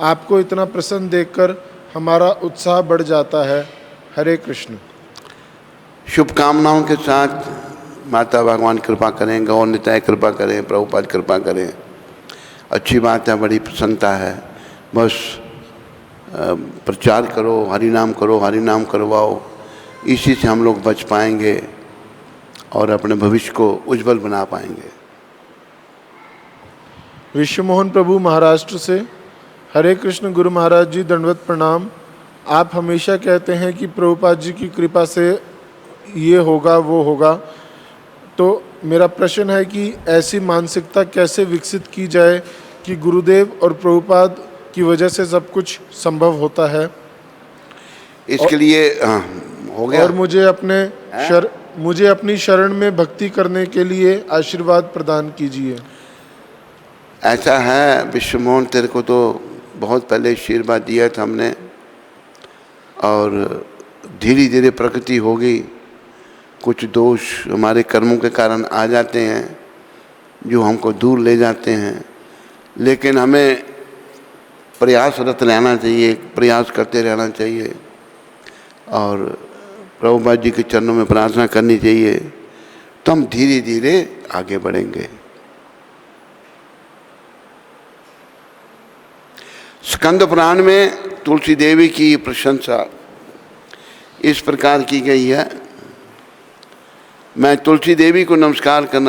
आपको इतना प्रसन्न देखकर हमारा उत्साह बढ़ जाता है। हरे कृष्ण। शुभकामनाओं के साथ माता भगवान कृपा करें, गौर निताय कृपा करें, प्रभुपाद कृपा करें। अच्छी बात है, बड़ी प्रसन्नता है। बस प्रचार करो, हरि नाम करो, हरि नाम करवाओ। इसी से हम लोग बच पाएंगे और अपने भविष्य को उज्जवल बना पाएंगे। विश्वमोहन प्रभु महाराष्ट्र से। हरे कृष्ण गुरु महाराज जी, दंडवत प्रणाम। आप हमेशा कहते हैं कि प्रभुपाद जी की कृपा से ये होगा वो होगा, तो मेरा प्रश्न है कि ऐसी मानसिकता कैसे विकसित की जाए कि गुरुदेव और प्रभुपाद की वजह से सब कुछ संभव होता है। इसके लिए हो गया। और मुझे अपनी शरण में भक्ति करने के लिए आशीर्वाद प्रदान कीजिए। ऐसा है विश्वमोहन, तेरे को तो बहुत पहले आशीर्वाद दिया था हमने, और धीरे धीरे प्रकृति होगी। कुछ दोष हमारे कर्मों के कारण आ जाते हैं जो हमको दूर ले जाते हैं, लेकिन हमें प्रयासरत रहना चाहिए, प्रयास करते रहना चाहिए और प्रभुपाद जी के चरणों में प्रार्थना करनी चाहिए, तो हम धीरे धीरे आगे बढ़ेंगे। स्कंद पुराण में तुलसी देवी की प्रशंसा इस प्रकार की गई है। मैं तुलसी देवी को नमस्कार करना